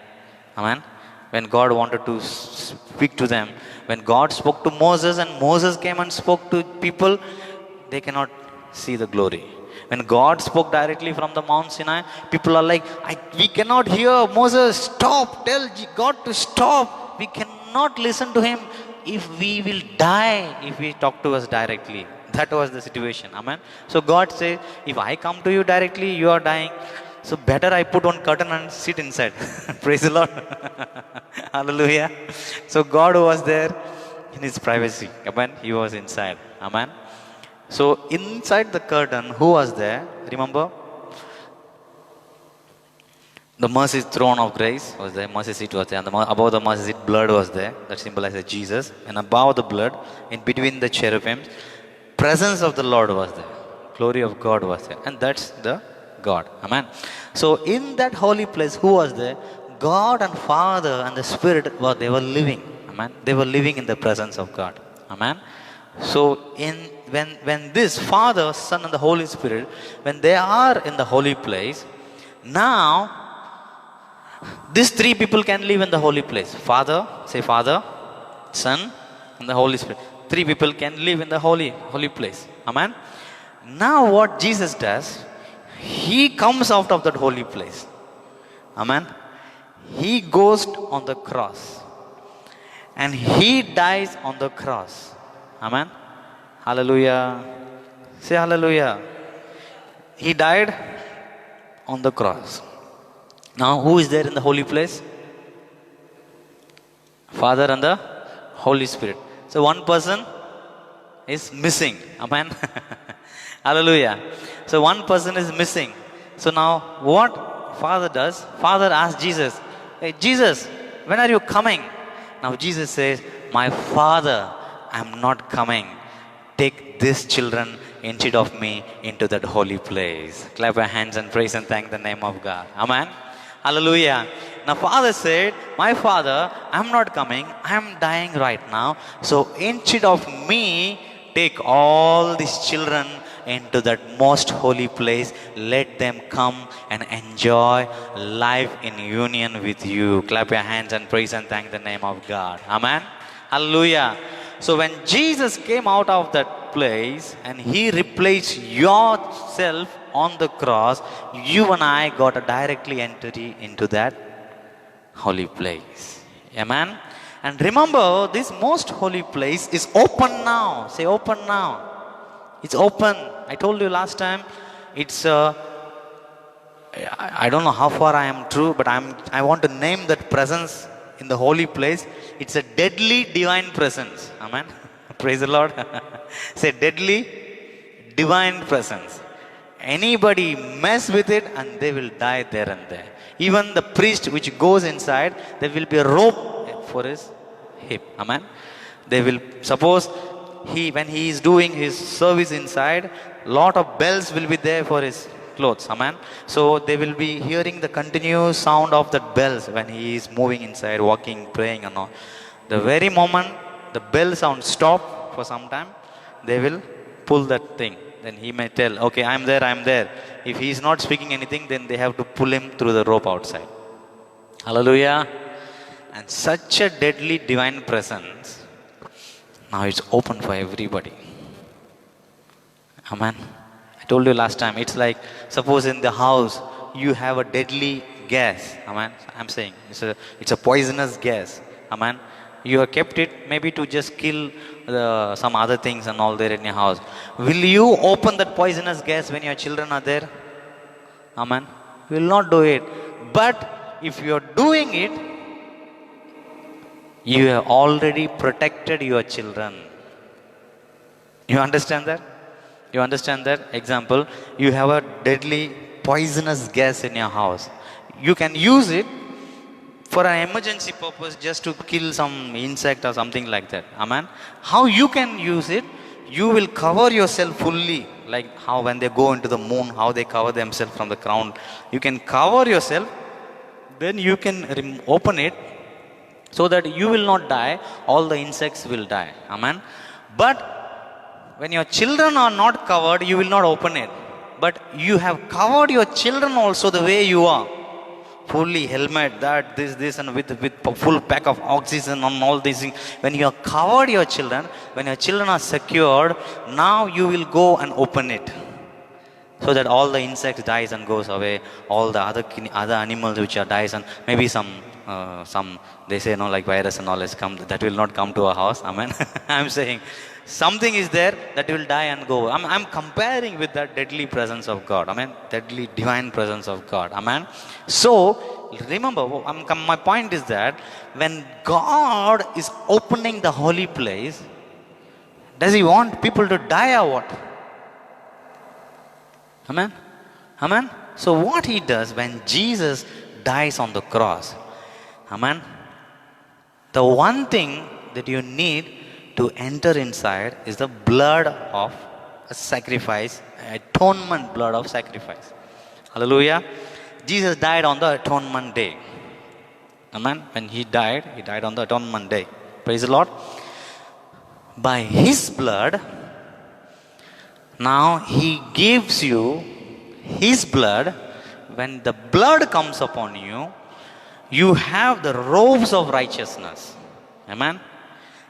Amen. When God wanted to speak to them, when God spoke to Moses and Moses came and spoke to people, they cannot see the glory. When God spoke directly from the Mount Sinai, people are like, we cannot hear Moses, stop, tell God to stop. We cannot listen to him. If we will die if we talk to us directly. That was the situation. Amen. So God said, if I come to you directly, you are dying. So better I put on curtain and sit inside. Praise the Lord. Hallelujah. So God was there in his privacy. Amen. He was inside. Amen. So inside the curtain, who was there? Remember? The mercy throne of grace was there. Mercy seat was there. And above the mercy seat, blood was there. That symbolizes Jesus. And above the blood, in between the cherubims, presence of the Lord was there. Glory of God was there. And that's the God. Amen. So in that holy place, who was there? God and Father and the Spirit, they were living. Amen. They were living in the presence of God. Amen. So when this Father, Son and the Holy Spirit, when they are in the holy place, now these three people can live in the holy place. Father, say Father, Son and the Holy Spirit. Three people can live in the holy place. Amen. Now what Jesus does, he comes out of that holy place. Amen. He goes on the cross and he dies on the cross. Amen. Hallelujah. Say hallelujah. He died on the cross. Now who is there in the holy place? Father and the Holy Spirit. So one person is missing. Amen. Hallelujah. So one person is missing. So now what Father does? Father asks Jesus, "Hey Jesus, when are you coming?" Now Jesus says, "My Father, I'm not coming. Take these children instead of me into that holy place." Clap your hands and praise and thank the name of God. Amen. Hallelujah. Now Father said, "My Father, I'm not coming. I'm dying right now. So instead of me, take all these children into that most holy place. Let them come and enjoy life in union with you." Clap your hands and praise and thank the name of God. Amen. Hallelujah. So when Jesus came out of that place and he replaced yourself on the cross, you and I got a directly entry into that holy place. Amen. And remember, this most holy place is open now. Say open now. It's open. I told you last time, it's I don't know how far I am true, but I want to name that presence in the holy place. It's a deadly divine presence. Amen. Praise the Lord. Say deadly divine presence. Anybody mess with it and they will die there and there. Even the priest which goes inside, there will be a rope for his hip. Amen. They will, suppose when he is doing his service inside, lot of bells will be there for his clothes. Amen. So they will be hearing the continuous sound of that bells when he is moving inside, walking, praying and all. The very moment the bell sound stop for some time, they will pull that thing. Then he may tell, "Okay, I'm there, I'm there." If he is not speaking anything, then they have to pull him through the rope outside. Hallelujah. And such a deadly divine presence, now it's open for everybody. Amen. I told you last time, it's like, suppose in the house, you have a deadly gas. Amen. I'm saying, it's a poisonous gas. Amen. You have kept it maybe to just kill some other things and all there in your house. Will you open that poisonous gas when your children are there? Amen. You will not do it. But if you are doing it, you have already protected your children. You understand that? You understand that? Example, you have a deadly poisonous gas in your house. You can use it for an emergency purpose, just to kill some insect or something like that. Amen. How you can use it? You will cover yourself fully, like how when they go into the moon, how they cover themselves from the ground. You can cover yourself, then you can open it so that you will not die, all the insects will die. Amen. But when your children are not covered, you will not open it. But you have covered your children also the way you are. Fully helmet, that, this, and with full pack of oxygen and all these things. When you have covered your children, when your children are secured, now you will go and open it, so that all the insects dies and goes away. All the other animals which are dies, and maybe some they say no, like virus and all has come, that will not come to our house. Amen. I'm saying something is there that will die and go. I'm comparing with that deadly presence of God. Amen. Deadly divine presence of God. Amen. So remember, my point is that when God is opening the holy place, does he want people to die or what? Amen. Amen. So what he does when Jesus dies on the cross, amen, the one thing that you need to enter inside is the blood of a sacrifice, atonement blood of sacrifice. Hallelujah. Jesus died on the atonement day. Amen. When he died on the atonement day. Praise the Lord. By his blood, now he gives you his blood. When the blood comes upon you, you have the robes of righteousness. Amen.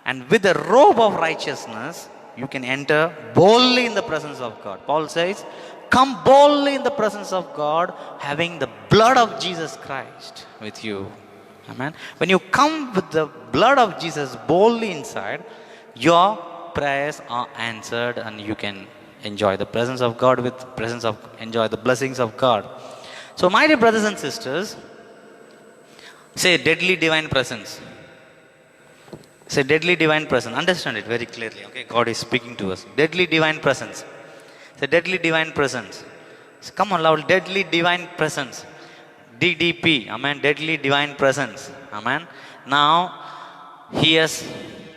And with the robe of righteousness, you can enter boldly in the presence of God. Paul says, come boldly in the presence of God, having the blood of Jesus Christ with you. Amen. When you come with the blood of Jesus boldly inside, your prayers are answered and you can enjoy the presence of God enjoy the blessings of God. So my dear brothers and sisters, say deadly divine presence. Say deadly divine presence. Understand it very clearly. Okay, God is speaking to us. Deadly divine presence. It's a deadly divine presence. Come on, loud. Deadly divine presence. DDP. Amen. Deadly divine presence. Amen. Now, he has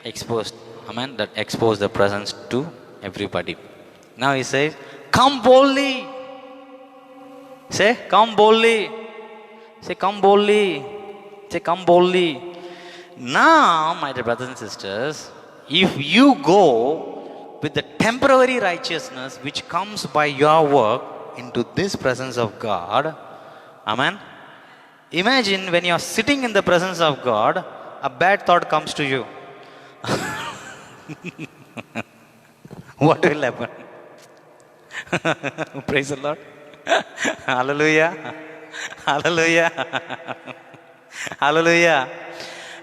exposed. Amen. That exposed the presence to everybody. Now he says, come boldly. Say, come boldly. Say, come boldly. Say, come boldly. Now, my dear brothers and sisters, if you go with the temporary righteousness which comes by your work into this presence of God, amen. Imagine when you are sitting in the presence of God, a bad thought comes to you. What will happen? Praise the Lord. Hallelujah. Hallelujah. Hallelujah.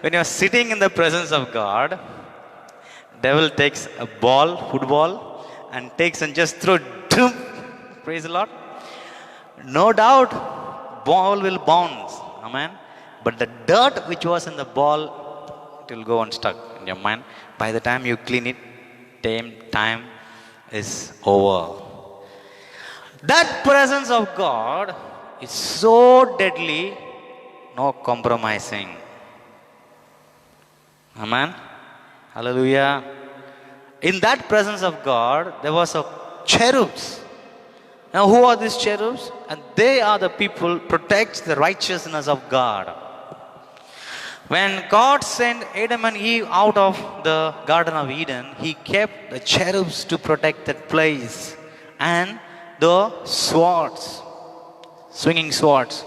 When you are sitting in the presence of God, devil takes a ball, football, and takes and just throw. Praise the Lord. No doubt, ball will bounce. Amen. But the dirt which was in the ball, it will go unstuck in your mind. By the time you clean it, time is over. That presence of God is so deadly, no compromising. Amen. Hallelujah. In that presence of God, there was a cherubs. Now, who are these cherubs? And they are the people protect the righteousness of God. When God sent Adam and Eve out of the Garden of Eden, He kept the cherubs to protect that place. And the swords, swinging swords.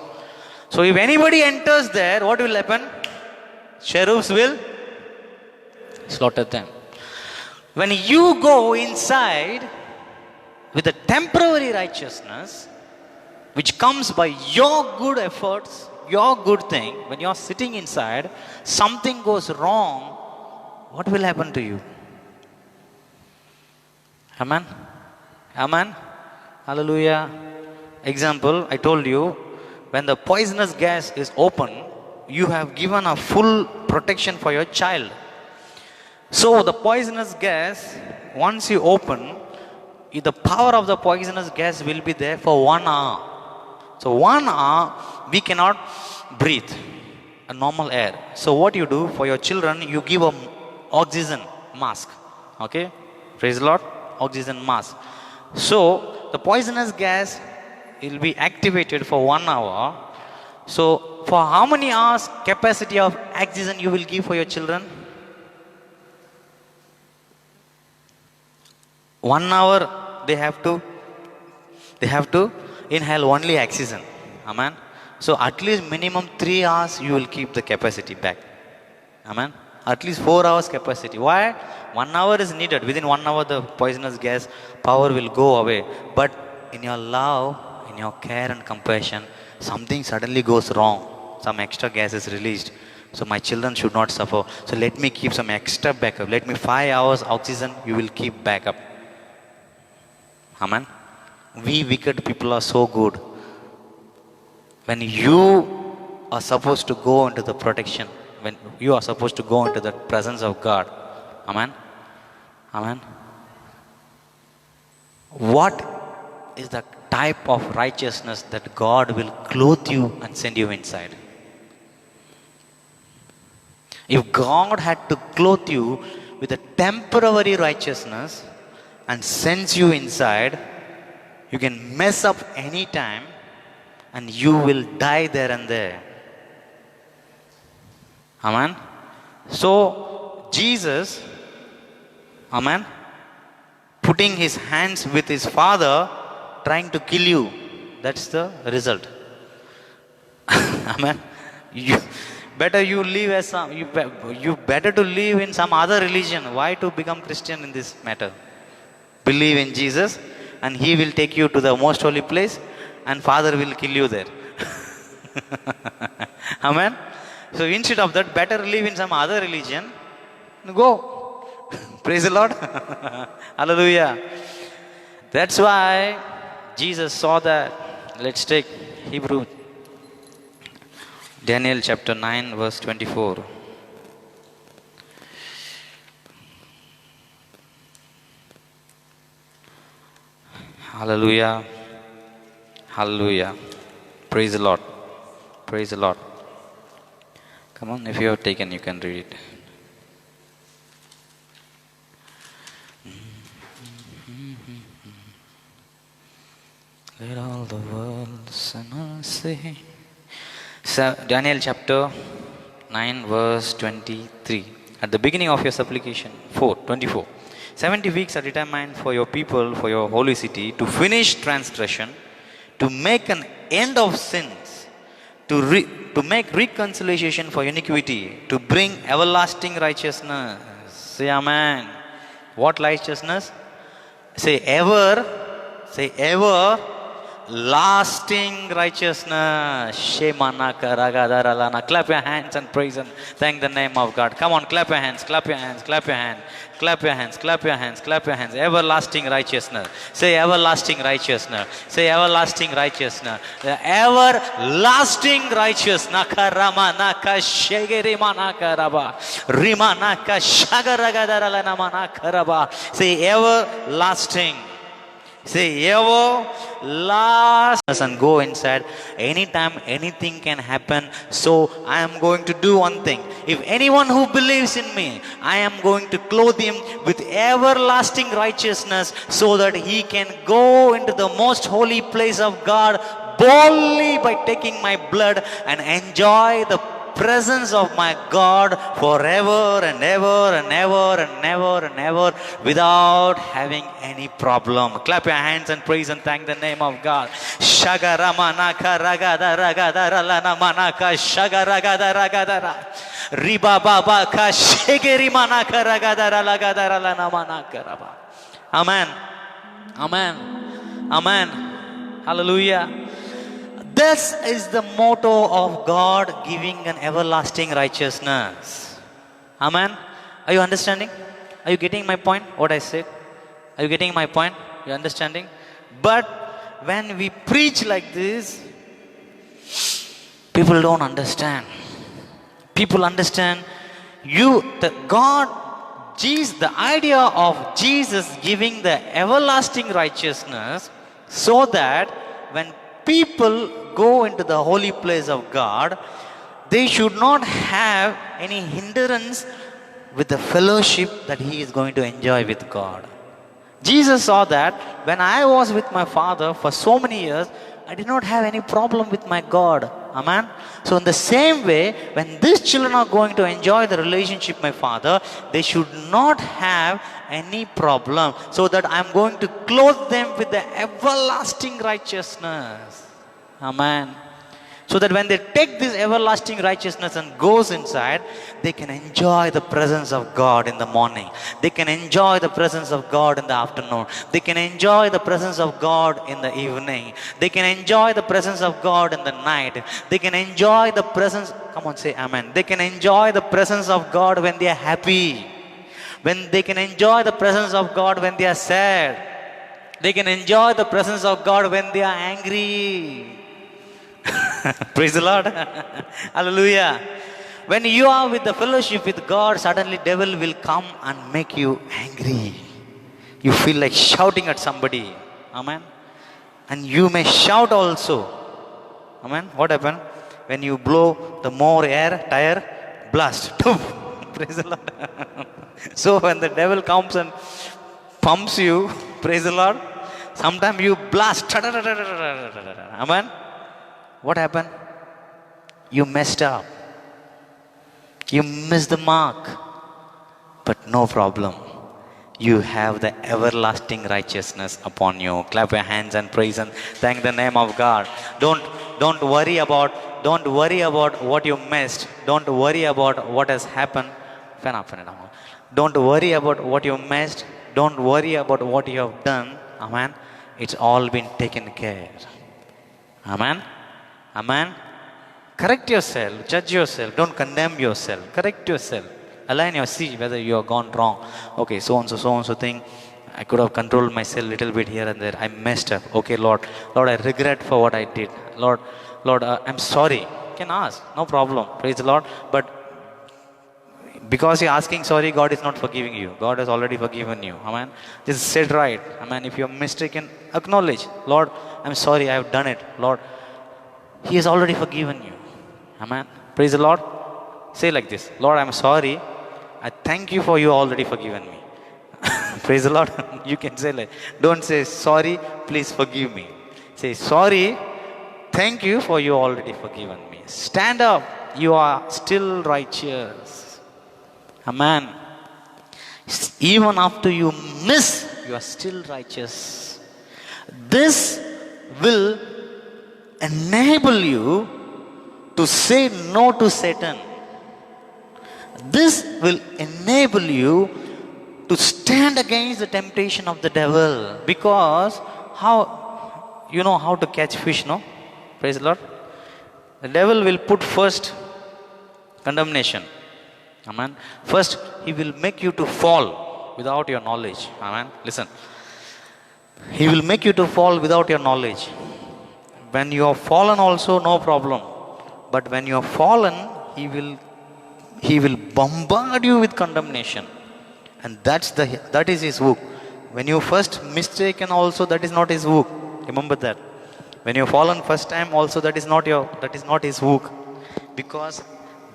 So if anybody enters there, what will happen? Cherubs will slaughter them. When you go inside with a temporary righteousness, which comes by your good efforts, your good thing, when you are sitting inside, something goes wrong, what will happen to you? Amen? Amen? Hallelujah. Example, I told you, when the poisonous gas is open, you have given a full protection for your child. So the poisonous gas, once you open, the power of the poisonous gas will be there for 1 hour. So 1 hour, we cannot breathe a normal air. So what you do for your children, you give a oxygen mask. Okay? Praise the Lord. Oxygen mask. So the poisonous gas will be activated for 1 hour. So for how many hours capacity of oxygen you will give for your children? 1 hour they have to inhale only oxygen. Amen. So at least minimum 3 hours you will keep the capacity back. Amen. At least 4 hours capacity. Why? 1 hour is needed. Within 1 hour the poisonous gas power will go away. But in your love, in your care and compassion, something suddenly goes wrong. Some extra gas is released. So my children should not suffer. So let me keep some extra backup. Let me 5 hours oxygen you will keep backup. Amen. We wicked people are so good. When you are supposed to go into the protection, when you are supposed to go into the presence of God. Amen. Amen. What is the type of righteousness that God will clothe you and send you inside? If God had to clothe you with a temporary righteousness and sends you inside, you can mess up any time and you will die there and there. Amen. So Jesus, amen, putting his hands with his father, trying to kill you. That's the result. Amen. You better you live as some, you better to live in some other religion. Why to become Christian in this matter? Believe in Jesus and he will take you to the most holy place and Father will kill you there. Amen. So instead of that, better live in some other religion. Go. Praise the Lord. Hallelujah. That's why Jesus saw that. Let's take Hebrew. Daniel chapter 9 verse 24. Hallelujah. Hallelujah. Praise the Lord. Praise the Lord. Come on, if you have taken, you can read it. Let all the world sinners say. So, Daniel chapter 9 verse 23. At the beginning of your supplication, 4:24. 70 weeks are determined for your people, for your holy city, to finish transgression, to make an end of sins, to make reconciliation for iniquity, to bring everlasting righteousness. Say amen. What righteousness? Say ever lasting righteousness. Shemanaka ragadaralana. Clap your hands and praise and thank the name of God. Come on, clap your hands, clap your hands, clap your hands, clap your hands, clap your hands, clap your hands. Everlasting righteousness. Say everlasting righteousness. Say everlasting righteousness. The everlasting righteousness. Nakaramanaka shegerimanaka raba. Rimanaka shagaragadaralana manaka raba. Say everlasting. Say everlasting and go inside. Anytime anything can happen. So I am going to do one thing. If anyone who believes in me, I am going to clothe him with everlasting righteousness so that he can go into the most holy place of God boldly by taking my blood and enjoy the presence of my God forever and ever and ever and ever and ever without having any problem. Clap your hands and praise and thank the name of God. Shagaramanaka ragada ragada ralana manaka shagaragada ragadara. Riba baba ka shegeri manaka ragada ralagada ralana manaka raba. Amen. Amen. Amen. Hallelujah. This is the motto of God giving an everlasting righteousness. Amen. Are you understanding? Are you getting my point? What I said? Are you getting my point? You understanding? But when we preach like this, people don't understand. People understand the idea of Jesus giving the everlasting righteousness so that when people go into the holy place of God, they should not have any hindrance with the fellowship that he is going to enjoy with God. Jesus saw that when I was with my Father for so many years, I did not have any problem with my God. Amen. So in the same way, when these children are going to enjoy the relationship with my Father, they should not have any problem. So that I am going to clothe them with the everlasting righteousness. Amen. So that when they take this everlasting righteousness and goes inside, they can enjoy the presence of God in the morning. They can enjoy the presence of God in the afternoon. They can enjoy the presence of God in the evening. They can enjoy the presence of God in the night. They can enjoy the presence, come on, say amen. They can enjoy the presence of God when they are happy. When they can enjoy the presence of God when they are sad. They can enjoy the presence of God when they are angry. Praise the Lord. Hallelujah. When you are with the fellowship with God, suddenly devil will come and make you angry. You feel like shouting at somebody. Amen. And you may shout also. Amen. What happened? When you blow the more air, tire, blast. Praise the Lord. So when the devil comes and pumps you, praise the Lord, sometimes you blast. Amen. What happened? You messed up. You missed the mark. But no problem. You have the everlasting righteousness upon you. Clap your hands and praise and thank the name of God. Don't worry about what you missed. Don't worry about what has happened. Don't worry about what you missed. Don't worry about what you have done. Amen. It's all been taken care. Amen. Amen. Correct yourself. Judge yourself. Don't condemn yourself. Correct yourself. Align your see whether you have gone wrong. Okay, so and so thing. I could have controlled myself a little bit here and there. I messed up. Okay, Lord, I regret for what I did. Lord, I'm sorry. You can ask. No problem. Praise the Lord. But Because you're asking sorry, God is not forgiving you. God has already forgiven you. Amen. Just said right. Amen. If you're mistaken, acknowledge. Lord, I'm sorry, I have done it. Lord, He has already forgiven you. Amen. Praise the Lord. Say like this. Lord, I'm sorry. I thank you for you already forgiven me. Praise the Lord. You can say like, don't say sorry, please forgive me. Say sorry, thank you for you already forgiven me. Stand up. You are still righteous. Amen. Even after you miss, you are still righteous. This will enable you to say no to Satan. This will enable you to stand against the temptation of the devil. Because how, you know how to catch fish, no? Praise the Lord. The devil will put first condemnation. Amen. First, he will make you to fall without your knowledge. Amen. Listen. He will make you to fall without your knowledge. When you have fallen also, no problem. But when you have fallen, he will bombard you with condemnation. And that is his hook. When you first mistaken also, that is not his hook. Remember that. When you have fallen first time also, that is not his hook. Because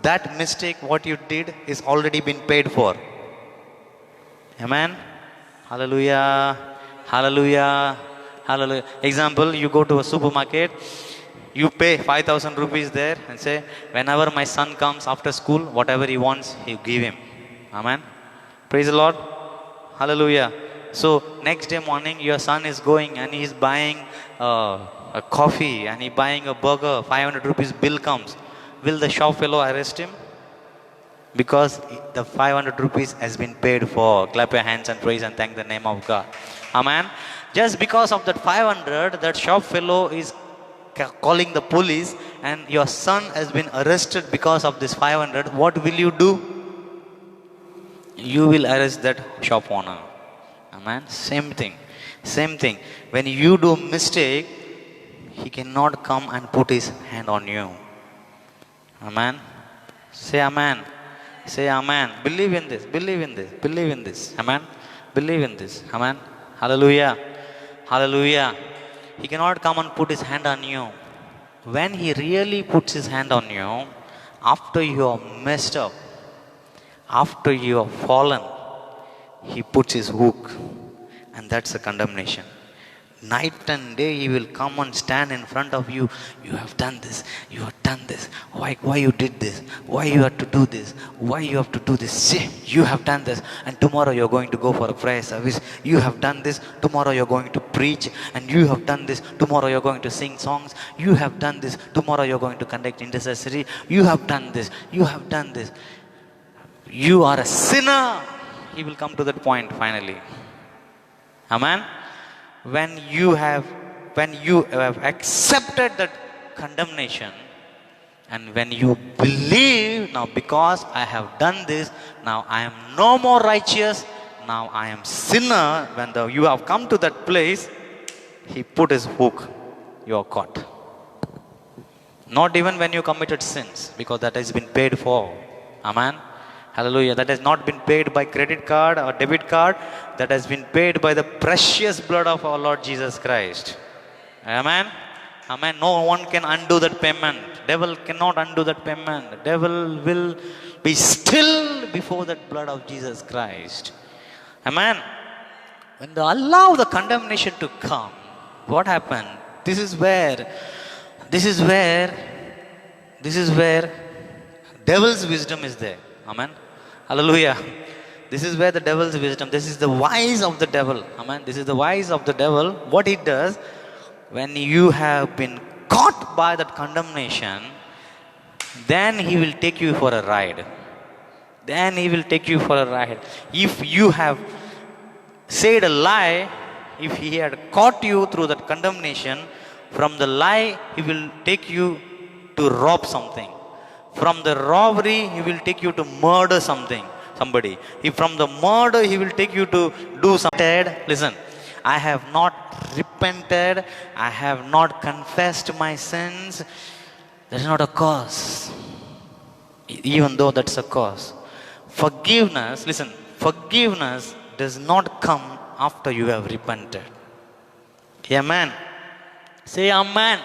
that mistake what you did is already been paid for. Amen. Hallelujah. Hallelujah. Hallelujah. Example, you go to a supermarket, you pay 5,000 rupees there and say, whenever my son comes after school, whatever he wants, you give him. Amen. Praise the Lord. Hallelujah. So next day morning, your son is going and he is buying a coffee and he buying a burger, 500 rupees bill comes. Will the shop fellow arrest him? Because the 500 rupees has been paid for. Clap your hands and praise and thank the name of God. Amen. Just because of that 500, that shop fellow is calling the police and your son has been arrested because of this 500. What will you do? You will arrest that shop owner. Amen. Same thing. Same thing. When you do mistake, he cannot come and put his hand on you. Amen. Say amen. Say amen. Believe in this. Believe in this. Believe in this. Amen. Believe in this. Amen. Hallelujah. Hallelujah. He cannot come and put his hand on you. When he really puts his hand on you, after you are messed up, after you have fallen, he puts his hook. And that's a condemnation. Night and day he will come and stand in front of you. You have done this. You have done this. Why you did this? Why you have to do this? Why you have to do this? See, you have done this. And tomorrow you're going to go for a prayer service. You have done this. Tomorrow you're going to preach. And you have done this. Tomorrow you're going to sing songs. You have done this. Tomorrow you're going to conduct intercessory. You have done this. You have done this. You are a sinner. He will come to that point finally. Amen. When you have accepted that condemnation, and when you believe, now because I have done this, now I am no more righteous, now I am sinner. When you have come to that place, he put his hook, you are caught. Not even when you committed sins, because that has been paid for. Amen. Hallelujah. That has not been paid by credit card or debit card. That has been paid by the precious blood of our Lord Jesus Christ. Amen. Amen. No one can undo that payment. Devil cannot undo that payment. Devil will be still before that blood of Jesus Christ. Amen. When they allow the condemnation to come, what happened? This is where devil's wisdom is there. Amen. Hallelujah. This is where the devil's wisdom, this is the wise of the devil. Amen. This is the wise of the devil. What he does, when you have been caught by that condemnation, then he will take you for a ride. Then he will take you for a ride. If you have said a lie, if he had caught you through that condemnation, from the lie, he will take you to rob something. From the robbery, he will take you to murder somebody. If from the murder, he will take you to do something. Listen, I have not repented. I have not confessed my sins. That is not a cause. Even though that's a cause. Forgiveness, listen, forgiveness does not come after you have repented. Amen. Say amen.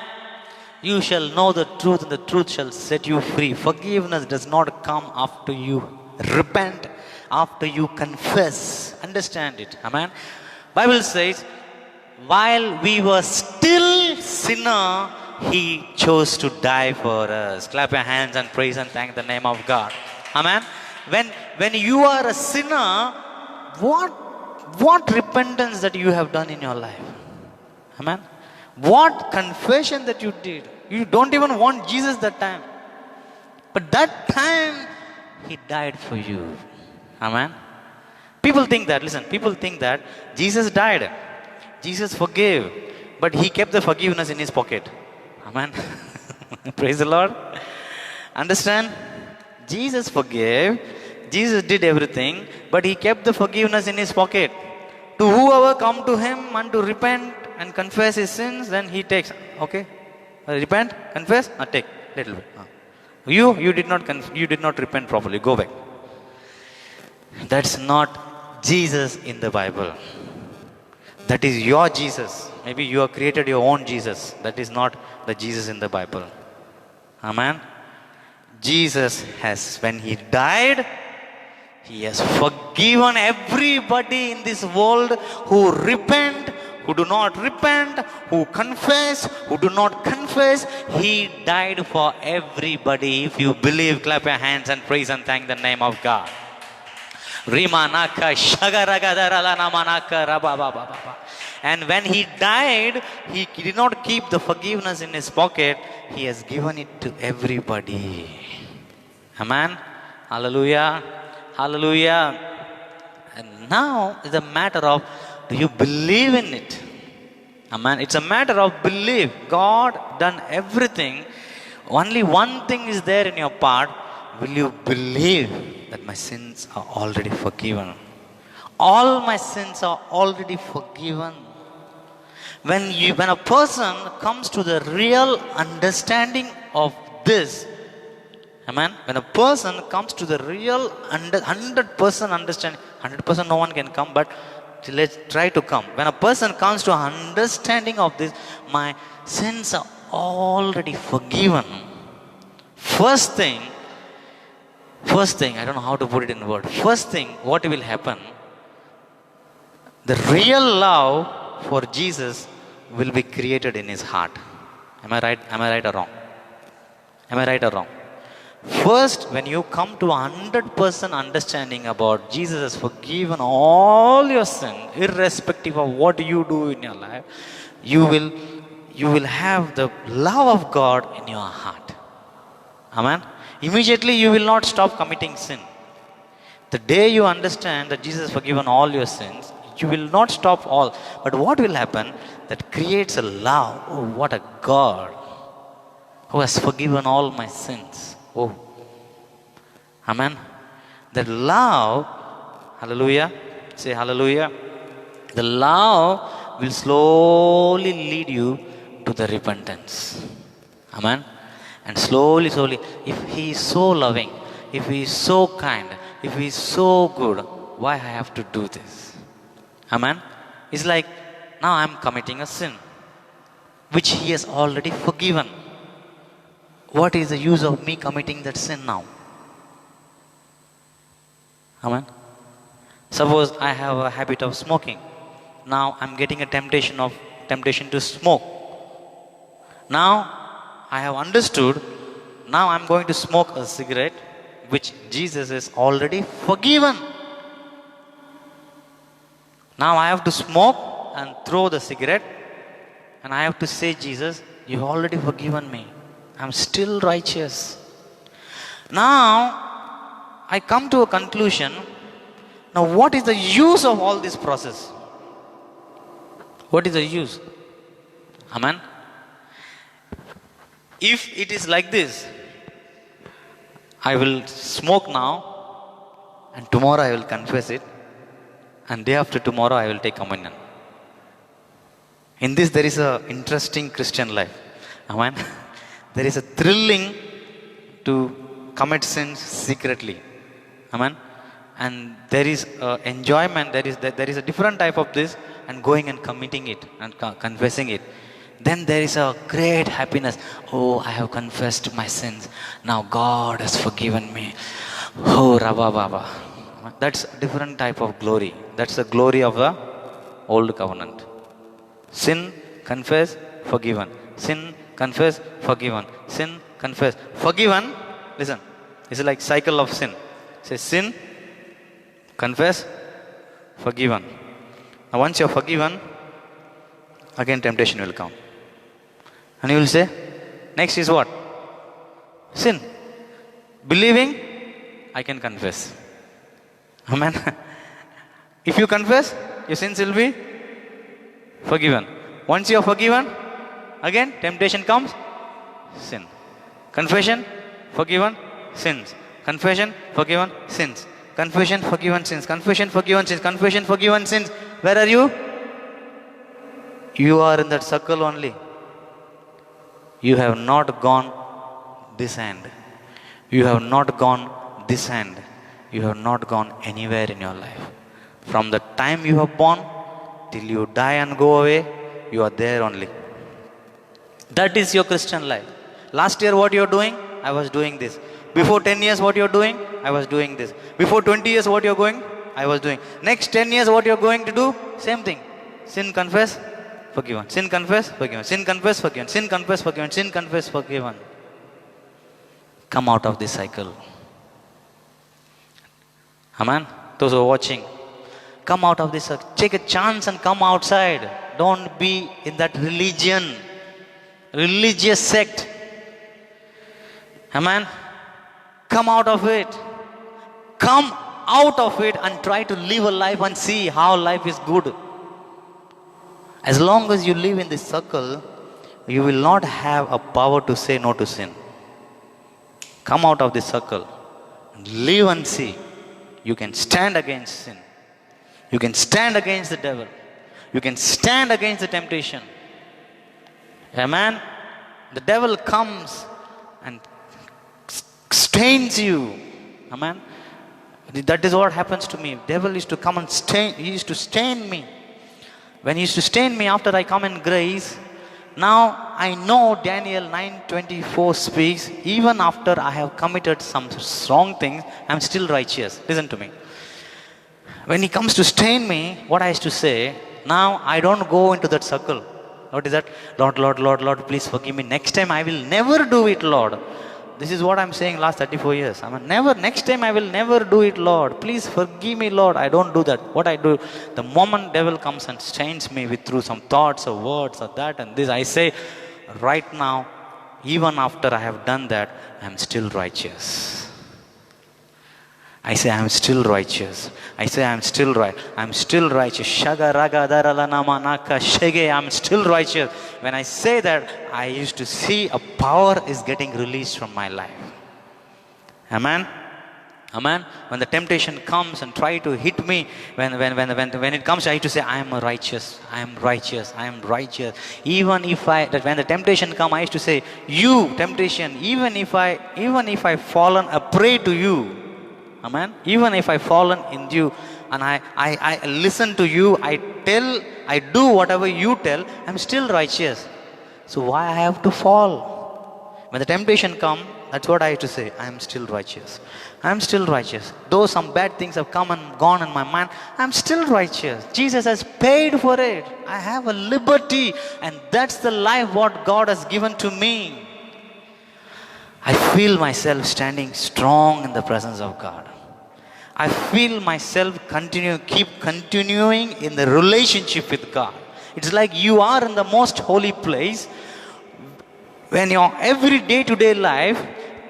You shall know the truth and the truth shall set you free. Forgiveness does not come after you repent, after you confess. Understand it. Amen. Bible says, while we were still sinner, he chose to die for us. Clap your hands and praise and thank the name of God. Amen. When you are a sinner, what repentance that you have done in your life? Amen. What confession that you did. You don't even want Jesus that time. But that time, he died for you. Amen. People think that, listen, people think that Jesus died. Jesus forgave. But he kept the forgiveness in his pocket. Amen. Praise the Lord. Understand? Jesus forgave. Jesus did everything. But he kept the forgiveness in his pocket. To whoever come to him and to repent and confess his sins, then he takes. Okay? Repent, confess, take. Little bit. You did not repent properly. Go back. That's not Jesus in the Bible. That is your Jesus. Maybe you have created your own Jesus. That is not the Jesus in the Bible. Amen. Jesus has, when he died, he has forgiven everybody in this world who repent, who do not repent, who confess, who do not confess. He died for everybody. If you believe, clap your hands and praise and thank the name of God. And when he died, he did not keep the forgiveness in his pocket. He has given it to everybody. Amen. Hallelujah. Hallelujah. And now it's a matter of, do you believe in it? Amen. It's a matter of belief. God done everything. Only one thing is there in your part. Will you believe that my sins are already forgiven? All my sins are already forgiven. When a person comes to the real understanding of this, amen. When a person comes to the real 100% understanding, 100% no one can come, but let's try to come. When a person comes to understanding of this, my sins are already forgiven. First thing, I don't know how to put it in words. First thing, what will happen? The real love for Jesus will be created in his heart. Am I right? Am I right or wrong? Am I right or wrong? First, when you come to 100% understanding about Jesus has forgiven all your sin, irrespective of what you do in your life, you will have the love of God in your heart. Amen. Immediately you will not stop committing sin. The day you understand that Jesus has forgiven all your sins, you will not stop all. But what will happen? That creates a love. Oh, what a God who has forgiven all my sins. Oh, amen. The love, hallelujah, say hallelujah. The love will slowly lead you to the repentance. Amen. And slowly, if he is so loving, if he is so kind, if he is so good, why I have to do this? Amen. It's like, now I am committing a sin, which he has already forgiven. What is the use of me committing that sin now? Amen. Suppose I have a habit of smoking. Now I'm getting a temptation to smoke. Now I have understood. Now I'm going to smoke a cigarette, which Jesus has already forgiven. Now I have to smoke and throw the cigarette, and I have to say, Jesus, you've already forgiven me. I'm still righteous. Now I come to a conclusion. Now what is the use of all this process? What is the use? Amen. If it is like this, I will smoke now, and tomorrow I will confess it, and day after tomorrow I will take communion. In this there is a interesting Christian life. Amen. There is a thrilling to commit sins secretly. Amen. and there is enjoyment, there is a different type of this, and going and committing it and confessing it. Then there is a great happiness. Oh, I have confessed my sins. Now God has forgiven me. Oh, Rabba Baba. That's a different type of glory. That's the glory of the old covenant. Sin, confess, forgiven. Sin, confess, forgiven. Sin, confess, forgiven. Listen, it's like cycle of sin. Say sin, confess, forgiven. Now once you're forgiven, again temptation will come. And you will say, next is what? Sin. Believing, I can confess. Amen. If you confess, your sins will be forgiven. Once you are forgiven, again temptation comes, sin. Confession, forgiven, sins. Confession, forgiven, sins. Confession, forgiven, sins. Confession, forgiven, sins. Confession, forgiven, sins. Where are you? You are in that circle only. You have not gone this end. You have not gone this end. You have not gone anywhere in your life. From the time you have born till you die and go away, you are there only. That is your Christian life. Last year what you are doing? I was doing this. Before 10 years what you are doing? I was doing this. Before 20 years what you are going? I was doing. Next 10 years what you are going to do? Same thing. Sin, confess, forgiven. Sin, confess, forgiven. Sin, confess, forgiven. Sin, confess, forgiven. Sin, confess, forgiven. Come out of this cycle. Amen. Those who are watching, come out of this circle. Take a chance and come outside. Don't be in that religious sect. Amen. Come out of it. Come out of it and try to live a life and see how life is good. As long as you live in this circle, you will not have a power to say no to sin. Come out of this circle. Live and see. You can stand against sin. You can stand against the devil. You can stand against the temptation. Amen. The devil comes and stains you. Amen. That is what happens to me. Devil used to come and stain. He used to stain me. When he used to stain me after I come in grace, now I know Daniel 9:24 speaks, even after I have committed some wrong things, I am still righteous. Listen to me. When he comes to stain me, what I used to say, now I don't go into that circle. What is that? Lord, Lord, Lord, Lord, please forgive me. Next time I will never do it, Lord. This is what I'm saying last 34 years. Next time I will never do it, Lord. Please forgive me, Lord. I don't do that. What I do, the moment devil comes and stains me through some thoughts or words or that and this, I say, right now, even after I have done that, I'm still righteous. I say, I'm still righteous. I say, I'm still right. I'm still righteous. Shaga raga darala nama naka shege. I'm still righteous. When I say that, I used to see a power is getting released from my life. Amen. Amen. When the temptation comes and try to hit me, when it comes, I have to say, I am righteous. I am righteous. I am righteous. Even if when the temptation comes, I used to say, you temptation, even if I fallen a prey to you. Amen. Even if I fallen in you and I listen to you, I do whatever you tell, I'm still righteous. So why I have to fall? When the temptation comes, that's what I have to say. I'm still righteous. I'm still righteous. Though some bad things have come and gone in my mind, I'm still righteous. Jesus has paid for it. I have a liberty, and that's the life what God has given to me. I feel myself standing strong in the presence of God. I feel myself keep continuing in the relationship with God. It's like you are in the most holy place. When your every day-to-day life,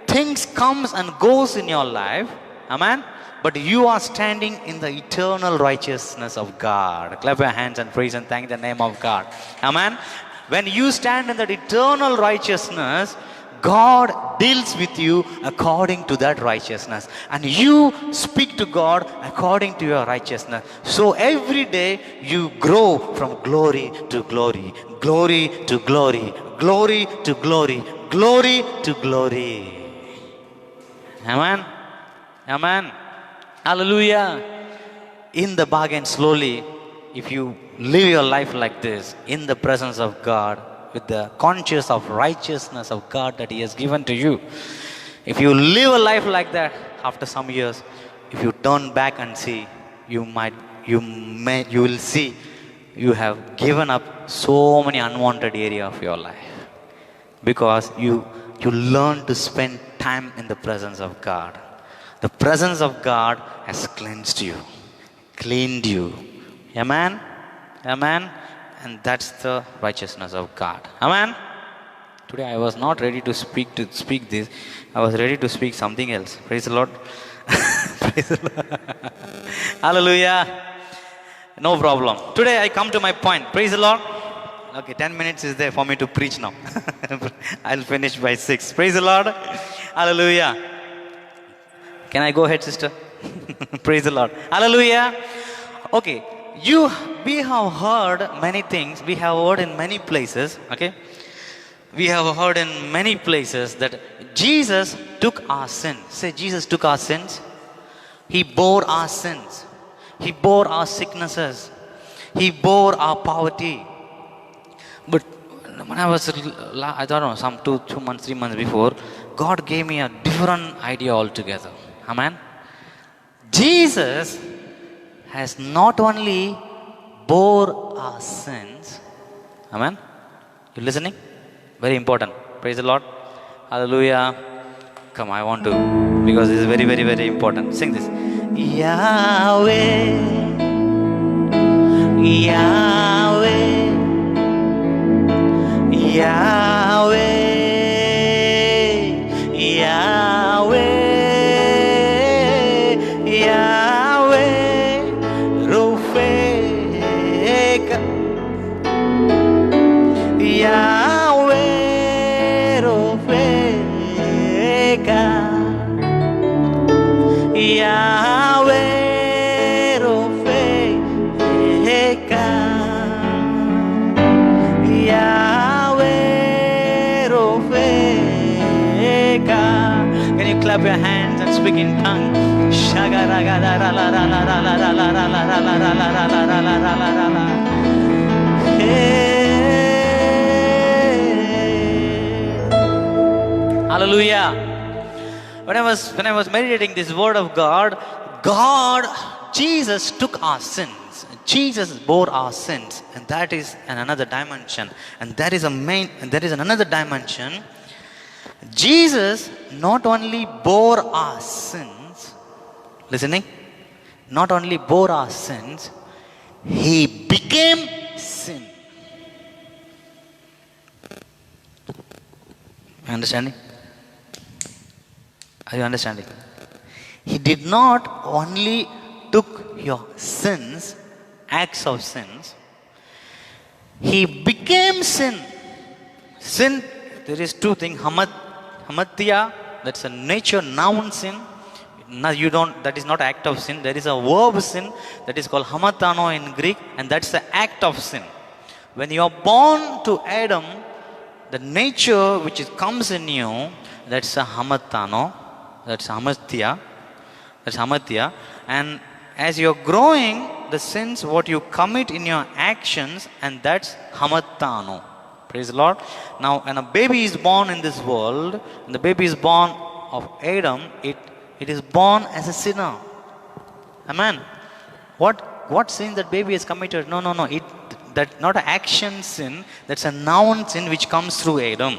things comes and goes in your life. Amen. But you are standing in the eternal righteousness of God. Clap your hands and praise and thank the name of God. Amen. When you stand in that eternal righteousness, God deals with you according to that righteousness, and you speak to God according to your righteousness. So every day you grow from glory to glory, glory to glory, glory to glory, glory to glory. Amen. Amen. Hallelujah. In the bargain, slowly, if you live your life like this, in the presence of God, with the conscious of righteousness of God that He has given to you, if you live a life like that, after some years, if you turn back and see, you will see you have given up so many unwanted area of your life, because you learn to spend time in the presence of God. The presence of God has cleansed you, cleaned you. Amen. Amen. And that's the righteousness of God. Amen. Today I was not ready to speak this. I was ready to speak something else. Praise the Lord. Praise the Lord. Hallelujah. No problem. Today I come to my point. Praise the Lord. Okay, 10 minutes is there for me to preach now. I'll finish by 6. Praise the Lord. Hallelujah. Can I go ahead, sister? Praise the Lord. Hallelujah. Okay, we have heard many things. We have heard in many places. Okay, we have heard in many places that Jesus took our sins. Say, Jesus took our sins. He bore our sins. He bore our sicknesses. He bore our poverty. But when I was, I don't know, some 2 months, 3 months before, God gave me a different idea altogether. Amen. Jesus has not only bore our sins. Amen. You listening? Very important. Praise the Lord. Hallelujah. Come, I want to, because this is very, very, very important. Sing this. Yahweh, Yahweh, Yahweh, Yahweh, Yahweh, Rofeka, Yahweh, Rofeka, Yahweh, Rofeka, Yahweh, Rofeka. Can you clap your hands and speak in tongue? Hallelujah. When I was meditating this word of God, Jesus took our sins. Jesus bore our sins, and that is another dimension. And there is another dimension. Jesus not only bore our sins, listening, not only bore our sins, He became sin. Understanding? Are you understanding? He did not only took your sins, acts of sins, He became sin. Sin, there is two things. Hamatya, that's a nature noun sin. No, that is not act of sin. There is a verb sin that is called hamatano in Greek, and that's the act of sin. When you are born to Adam, the nature which comes in you, that's a hamatano, that's hamatya, and as you're growing, the sins what you commit in your actions, and that's hamatano. Praise the Lord. Now, when a baby is born in this world, and the baby is born of Adam, it is born as a sinner. Amen. What sin that baby has committed? No. That not an action sin. That's a noun sin which comes through Adam.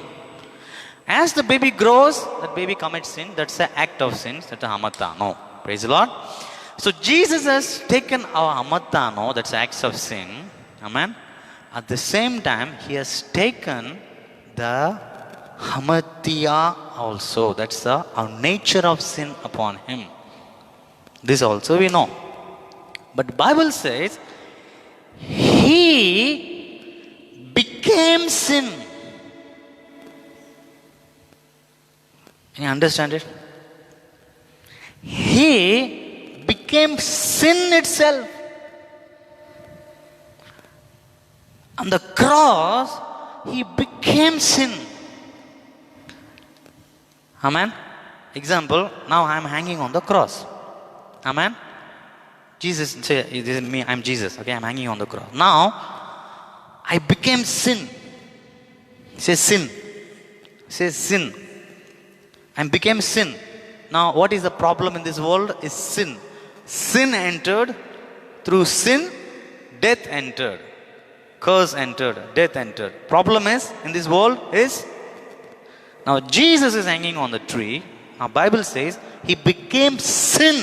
As the baby grows, that baby commits sin. That's the act of sin. That's a hamatano. Praise the Lord. So Jesus has taken our hamatano, that's acts of sin. Amen. At the same time, He has taken the hamatya also. That's our nature of sin upon Him. This also we know. But the Bible says, He became sin. Can you understand it? He became sin itself. On the cross, He became sin. Amen. Example, now I am hanging on the cross. Amen. Jesus say, "This is me. I'm Jesus. Okay, I'm hanging on the cross. Now I became sin." Say sin. Say sin. I became sin. Now, what is the problem in this world? Is sin. Sin entered. Through sin, death entered. Curse entered. Death entered. Problem is, in this world is, now Jesus is hanging on the tree. Now, Bible says, He became sin.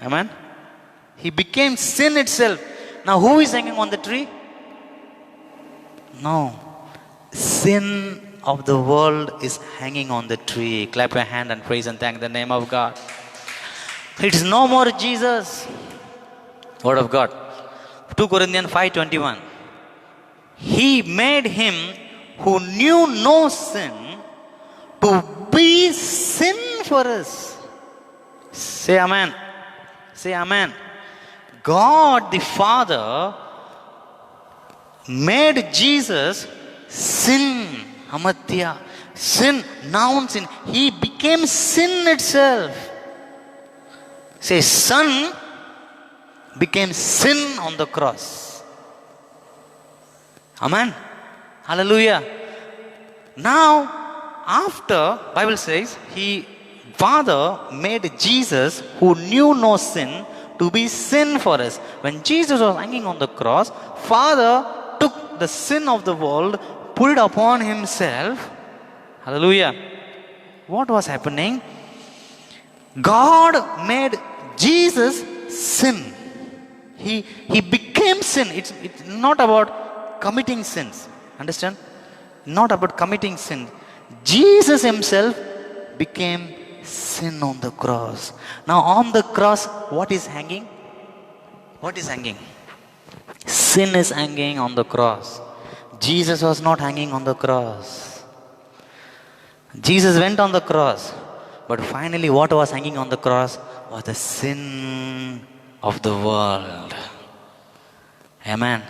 Amen. He became sin itself. Now, who is hanging on the tree? No. Sin of the world is hanging on the tree. Clap your hand and praise and thank the name of God. It's no more Jesus. Word of God. 2 Corinthians 5:21. He made Him who knew no sin to be sin for us. Say amen. Say amen. God the Father made Jesus sin. Amatya. Sin. Noun sin. He became sin itself. Say, Son became sin on the cross. Amen. Hallelujah. Now, after, Bible says, Father made Jesus who knew no sin to be sin for us. When Jesus was hanging on the cross, Father took the sin of the world, put it upon Himself. Hallelujah. What was happening? God made Jesus sin. He became sin. It's not about committing sins. Understand? Not about committing sin. Jesus Himself became sin on the cross. Now on the cross, what is hanging? What is hanging? Sin is hanging on the cross. Jesus was not hanging on the cross. Jesus went on the cross. But finally, what was hanging on the cross was the sin of the world. Amen.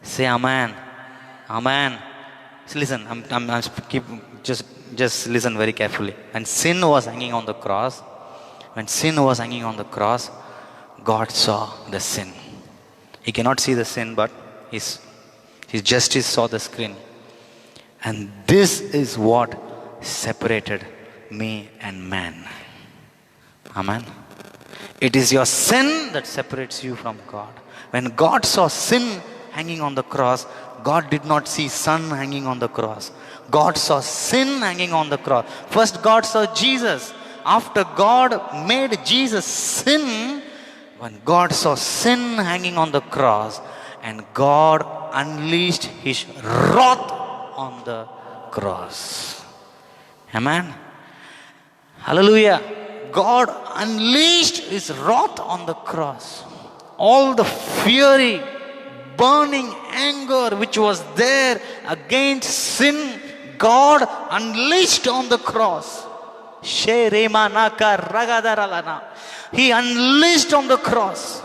Say amen. Amen. So listen, just listen very carefully. When sin was hanging on the cross, God saw the sin. He cannot see the sin, but His justice saw the screen. And this is what separated me and man. Amen. It is your sin that separates you from God. When God saw sin hanging on the cross, God did not see Son hanging on the cross. God saw sin hanging on the cross. First, God saw Jesus. After God made Jesus sin, when God saw sin hanging on the cross, and God unleashed His wrath on the cross. Amen. Hallelujah. God unleashed His wrath on the cross. All the fury, burning anger which was there against sin, God unleashed on the cross. He unleashed on the cross.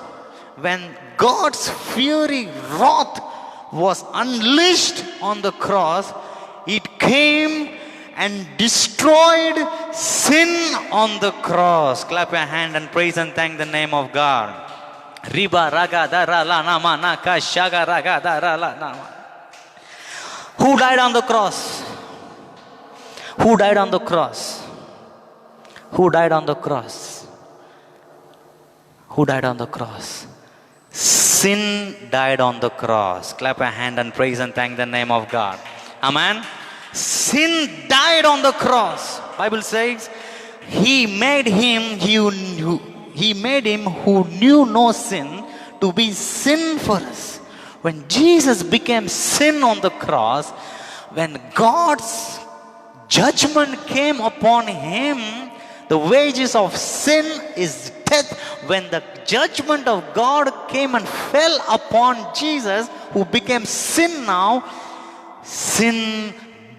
When God's fury, wrath was unleashed on the cross, it came and destroyed sin on the cross. Clap your hand and praise and thank the name of God. Riba raga dara la nama naka shaga raga dara la nama. Who died on the cross? Who died on the cross? Who died on the cross? Who died on the cross? Sin died on the cross. Clap your hand and praise and thank the name of God. Amen. Sin died on the cross. Bible says, He made him who knew no sin to be sin for us. When Jesus became sin on the cross, when God's judgment came upon Him, the wages of sin is death. When the judgment of God came and fell upon Jesus, who became sin now, sin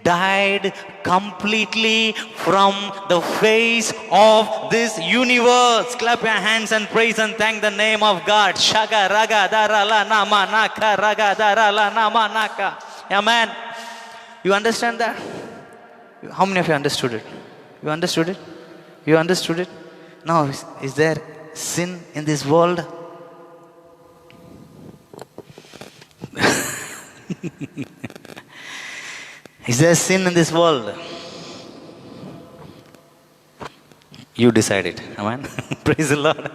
died completely from the face of this universe. Clap your hands and praise and thank the name of God. Shaga raga dara la nama naka raga dara la nama naka. Amen. You understand that? How many of you understood it? You understood it? You understood it? Now, is there sin in this world? Is there sin in this world? You decide it. Amen. Praise the Lord.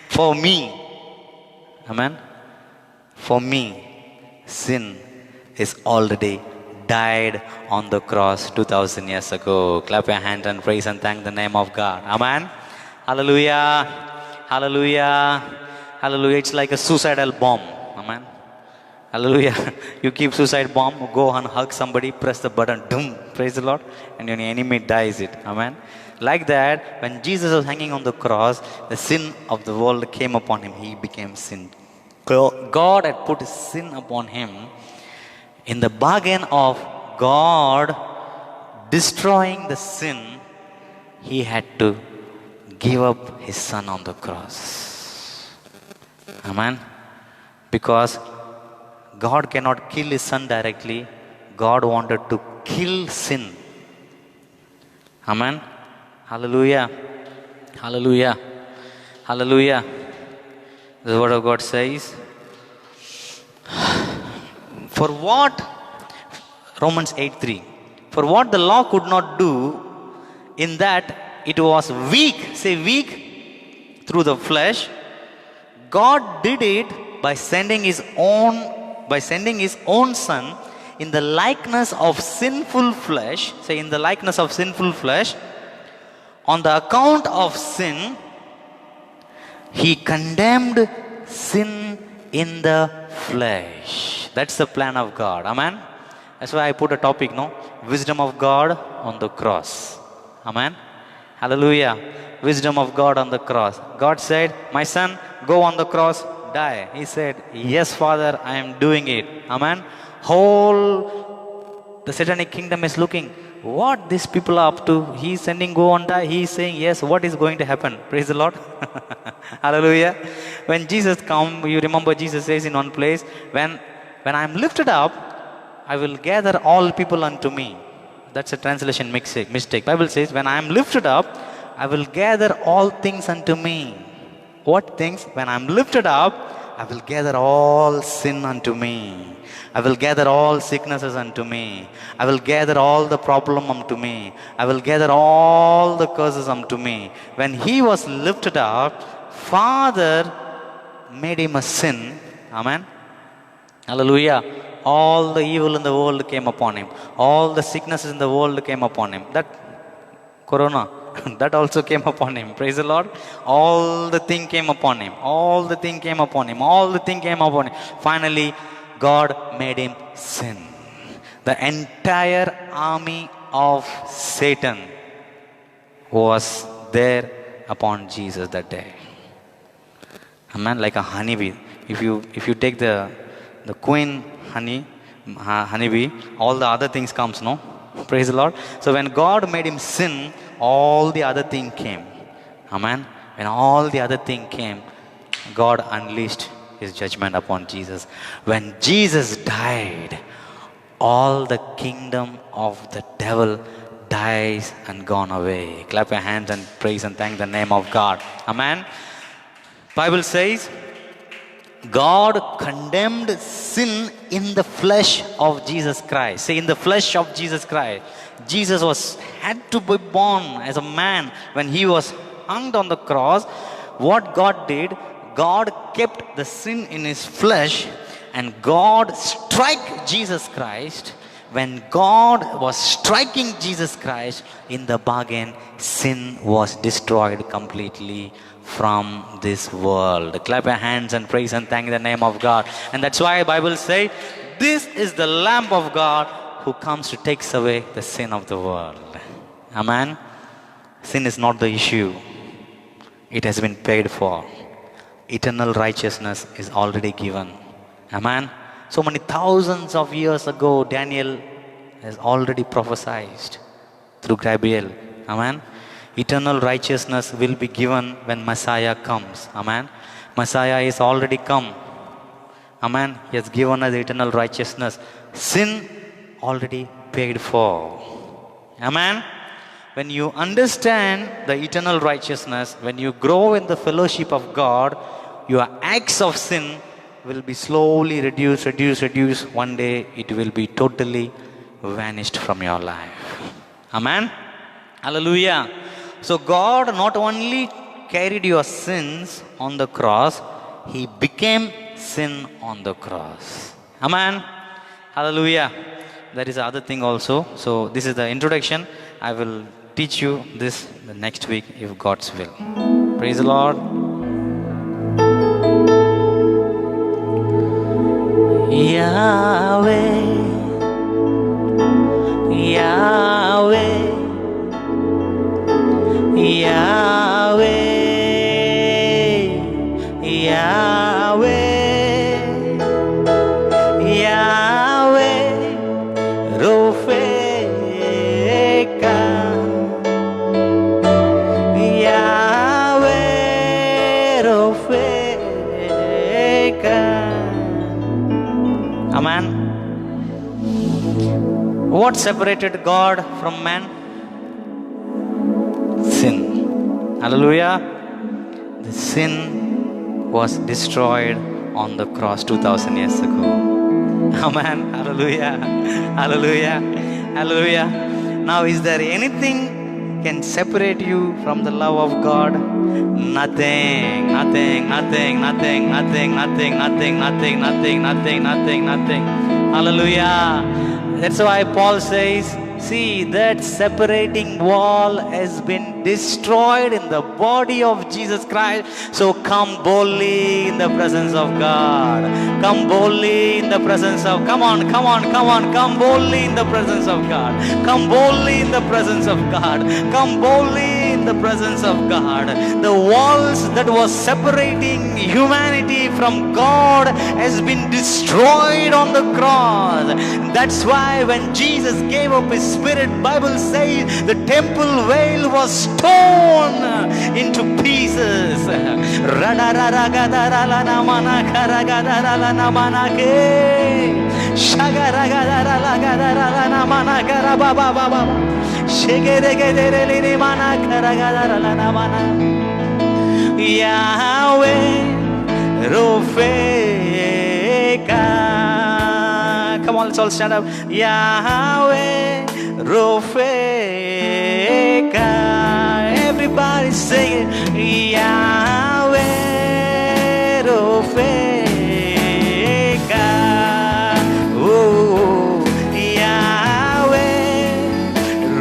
For me, amen. For me, sin is already died on the cross 2000 years ago. Clap your hands and praise and thank the name of God. Amen. Hallelujah. Hallelujah. Hallelujah. It's like a suicidal bomb. Amen. Hallelujah. You keep suicide bomb, go and hug somebody, press the button, doom, praise the Lord, and your enemy dies it. Amen. Like that, when Jesus was hanging on the cross, the sin of the world came upon him. He became sin. God had put sin upon him. In the bargain of God destroying the sin, he had to give up his son on the cross. Amen. Because God cannot kill his son directly. God wanted to kill sin. Amen. Hallelujah. Hallelujah. Hallelujah. The word of God says, for what, Romans 8:3, for what the law could not do, in that it was weak, say weak, through the flesh, God did it by sending his own son in the likeness of sinful flesh, say in the likeness of sinful flesh, on the account of sin, he condemned sin in the flesh. That's the plan of God. Amen. That's why I put a topic, no? Wisdom of God on the cross. Amen. Hallelujah. Wisdom of God on the cross. God said, my son, go on the cross, die. He said, yes, Father, I am doing it. Amen. Whole the satanic kingdom is looking, what these people are up to. He is sending go on die. He is saying, yes, what is going to happen? Praise the Lord. Hallelujah. When Jesus come, you remember Jesus says in one place, when I am lifted up, I will gather all people unto me. That's a translation mistake. Bible says, when I am lifted up, I will gather all things unto me. What things? When I am lifted up, I will gather all sin unto me. I will gather all sicknesses unto me. I will gather all the problem unto me. I will gather all the curses unto me. When he was lifted up, Father made him a sin. Amen. Hallelujah. All the evil in the world came upon him. All the sicknesses in the world came upon him. That corona, that also came upon him. Praise the Lord. All the thing came upon him. All the thing came upon him. All the thing came upon him. Finally, God made him sin. The entire army of Satan was there upon Jesus that day. Amen. Like a honeybee. If you take the queen honeybee, all the other things comes, no? Praise the Lord. So when God made him sin, all the other thing came. Amen. When all the other thing came, God unleashed his judgment upon Jesus. When Jesus died, all the kingdom of the devil dies and gone away. Clap your hands and praise and thank the name of God. Amen. Bible says, God condemned sin in the flesh of Jesus Christ. Say, in the flesh of Jesus Christ. Jesus had to be born as a man. When he was hung on the cross, what God did, God kept the sin in his flesh, and God struck Jesus Christ. When God was striking Jesus Christ, in the bargain, sin was destroyed completely from this world. Clap your hands and praise and thank the name of God. And that's why the Bible says, this is the Lamb of God who comes to take away the sin of the world. Amen. Sin is not the issue. It has been paid for. Eternal righteousness is already given. Amen. So many thousands of years ago, Daniel has already prophesied through Gabriel. Amen. Eternal righteousness will be given when Messiah comes. Amen. Messiah is already come. Amen. He has given us eternal righteousness. Sin already paid for. Amen. when you understand the eternal righteousness, when you grow in the fellowship of God, your acts of sin will be slowly reduced. One day it will be totally vanished from your life. Amen. Hallelujah. So God not only carried your sins on the cross, He became sin on the cross. Amen. Hallelujah. That is the other thing also. So this is the introduction. I will teach you this the next week if God's will. Praise the Lord. Yahweh, Yahweh, Yahweh, Yahweh, Yahweh, Rofeka, Yahweh, Rofeka. Amen. What separated God from man? Sin. Hallelujah. The sin was destroyed on the cross 2000 years ago. Amen. Hallelujah. Hallelujah. Hallelujah. Now, is there anything can separate you from the love of God? Nothing. Hallelujah. That's why Paul says, see, that separating wall has been destroyed in the body of Jesus Christ. So come boldly in the presence of God. Come boldly in the presence of, come boldly in the presence of God. Come boldly in the presence of God. Come boldly in the presence of God. The walls that was separating humanity from God has been destroyed on the cross. That's why when Jesus gave up His Spirit, Bible says the temple veil was torn into pieces. Yahweh, Rofeka. Come on, let's all stand up. Yahweh, Rofeka. Everybody sing it. Yahweh, Rofeka. Oh, Yahweh,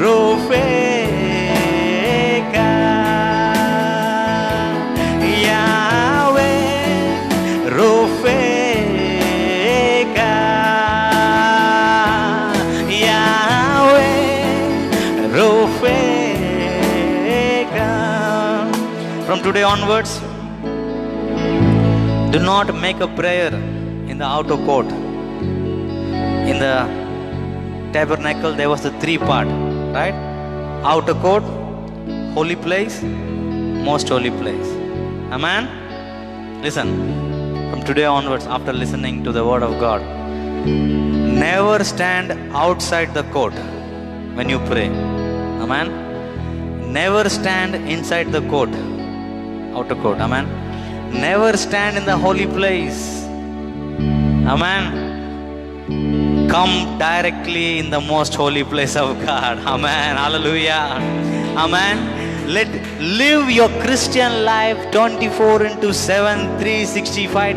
Rofeka. Yahweh, Rofeka. From today onwards, do not make a prayer in the outer court. In the tabernacle, there was the three part, right? Outer court, holy place, most holy place. Amen? Listen, from today onwards, after listening to the word of God, never stand outside the court when you pray. Amen? Never stand inside the court, outer court. Amen? Never stand in the holy place. Amen? Come directly in the most holy place of God. Amen. Hallelujah. Amen. Live your Christian life 24/7, 365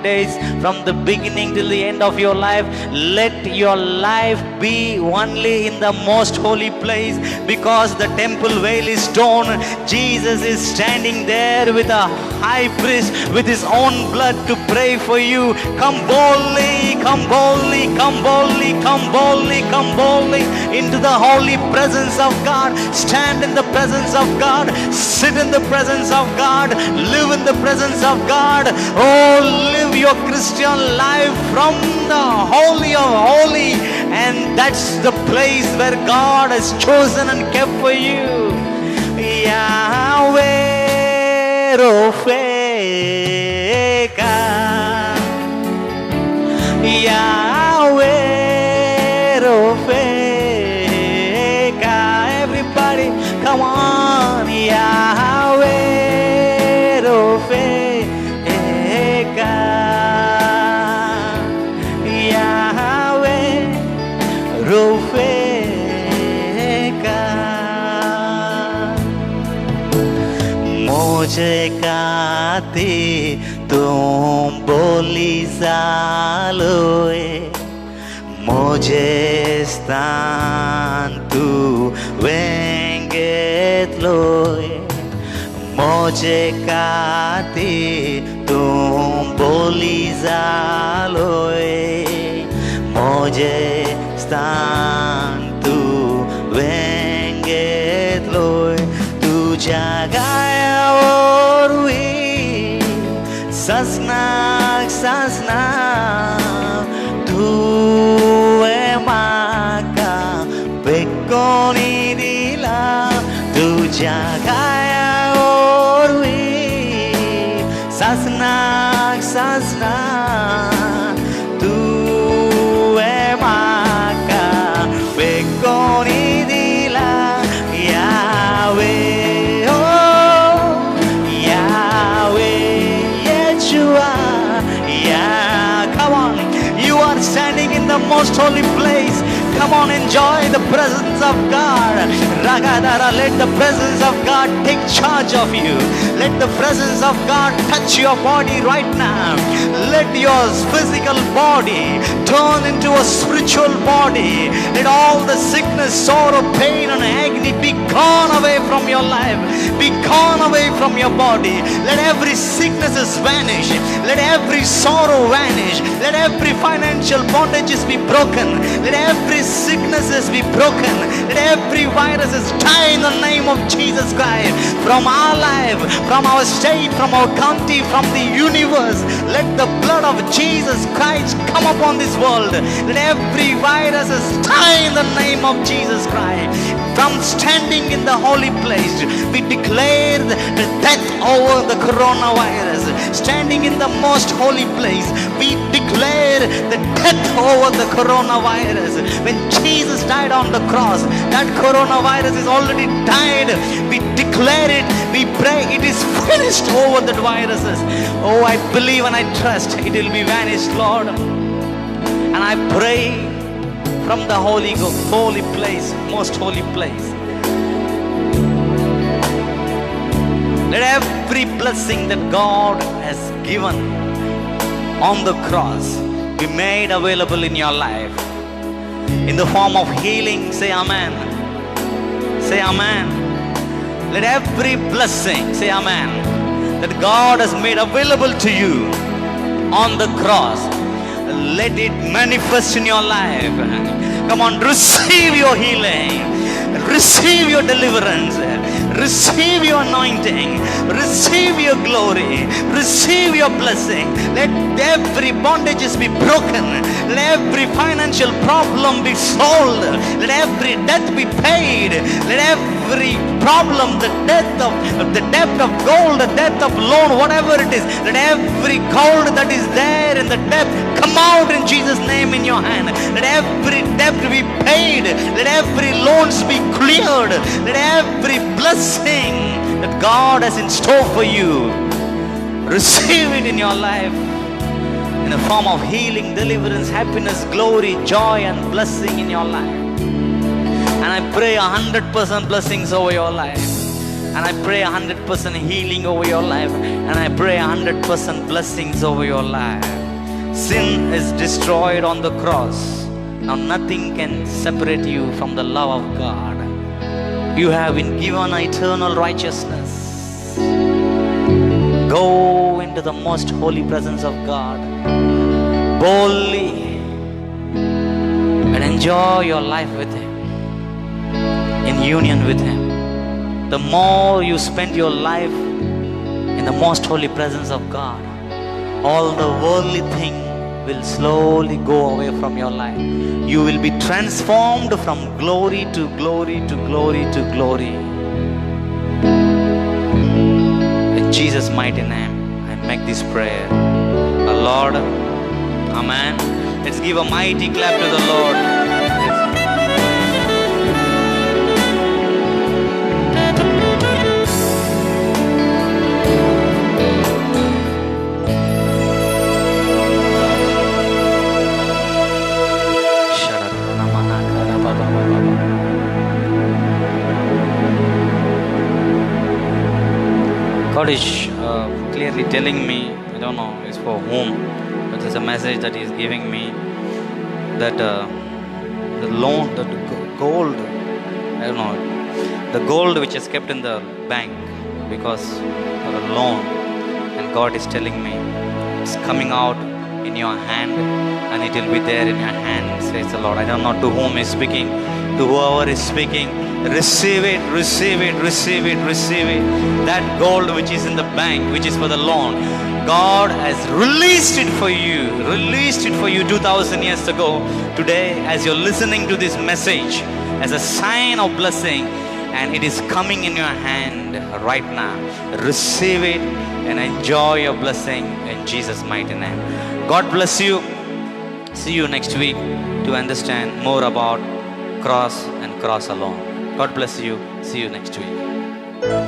days from the beginning till the end of your life. Let your life be only in the most holy place, because the temple veil is torn. Jesus is standing there with a high priest with his own blood to pray for you. Come boldly, come boldly, come boldly, come boldly, come boldly into the holy presence of God. Stand in the presence of God, sit in the presence of God, live in the presence of God. Oh, live your Christian life from the holy of holy, and that's the place where God has chosen and kept for you. Yahweh Rofeka, Yahweh Rofeka. मुझे काती तुम बोली सालोए मुझे स्थान तू वेंगेत लोए मुझे काती तुम बोली सालोए मुझे स्थान तू वेंगेत लोए तू जगाया और हुई ससनाक तू maka bekoni dila tu jagaya orwi sasna tu maka bekoni dila Yahweh oh Yahweh Yeshua yeah come on you are standing in the most holy place. Come on, enjoy the presence of God. Ragadara, let the presence of God take charge of you. Let the presence of God touch your body right now. Let your physical body turn into a spiritual body. Let all the sickness, sorrow, pain and agony be gone away from your life. Be gone away from your body. Let every sicknesses vanish. Let every sorrow vanish. Let every financial bondages be broken. Let every sicknesses be broken. Let every viruses die in the name of Jesus Christ. From our life, from our state, from our county, from the universe, let the blood of Jesus Christ come upon this world. Let every viruses die in the name of Jesus Christ. From standing in the holy place, we declare the death over the coronavirus. Standing in the most holy place, we declare the death over the coronavirus. When Jesus died on the cross, that coronavirus is already died. We declare it, we pray it is finished over the viruses. Oh, I believe and I trust it will be vanished, Lord. And I pray from the holy place, most holy place. Let every blessing that God has given on the cross be made available in your life. In the form of healing, say amen. Say amen. Let every blessing, say amen, that God has made available to you on the cross, let it manifest in your life. Come on, receive your healing, receive your deliverance, receive your anointing, receive your glory, receive your blessing. Let every bondages be broken, let every financial problem be solved, let every debt be paid, let every problem, the debt of gold, the debt of loan, whatever it is, let every gold that is there in the debt come out in Jesus' name in your hand. Let every debt be paid, let every loans be cleared, let every blessing that God has in store for you, receive it in your life in the form of healing, deliverance, happiness, glory, joy and blessing in your life. And I pray 100% blessings over your life. And I pray 100% healing over your life. And I pray 100% blessings over your life. Sin is destroyed on the cross. Now nothing can separate you from the love of God. You have been given eternal righteousness. Go into the most holy presence of God boldly and enjoy your life with Him, in union with Him. The more you spend your life in the most holy presence of God, all the worldly thing will slowly go away from your life. You will be transformed from glory to glory to glory to glory. In Jesus' mighty name, I make this prayer. The Lord, amen. Let's give a mighty clap to the Lord. God is clearly telling me, I don't know, it's for whom, but it's a message that He's giving me that the loan, the gold, I don't know, the gold which is kept in the bank because of a loan, and God is telling me it's coming out in your hand and it will be there in your hand, says the Lord. I don't know to whom He's speaking, to whoever is speaking. Receive it, receive it, receive it, receive it. That gold which is in the bank, which is for the loan, God has released it for you, released it for you 2000 years ago. Today, as you're listening to this message, as a sign of blessing, and it is coming in your hand right now. Receive it and enjoy your blessing in Jesus' mighty name. God bless you. See you next week to understand more about cross and cross alone. God bless you. See you next week.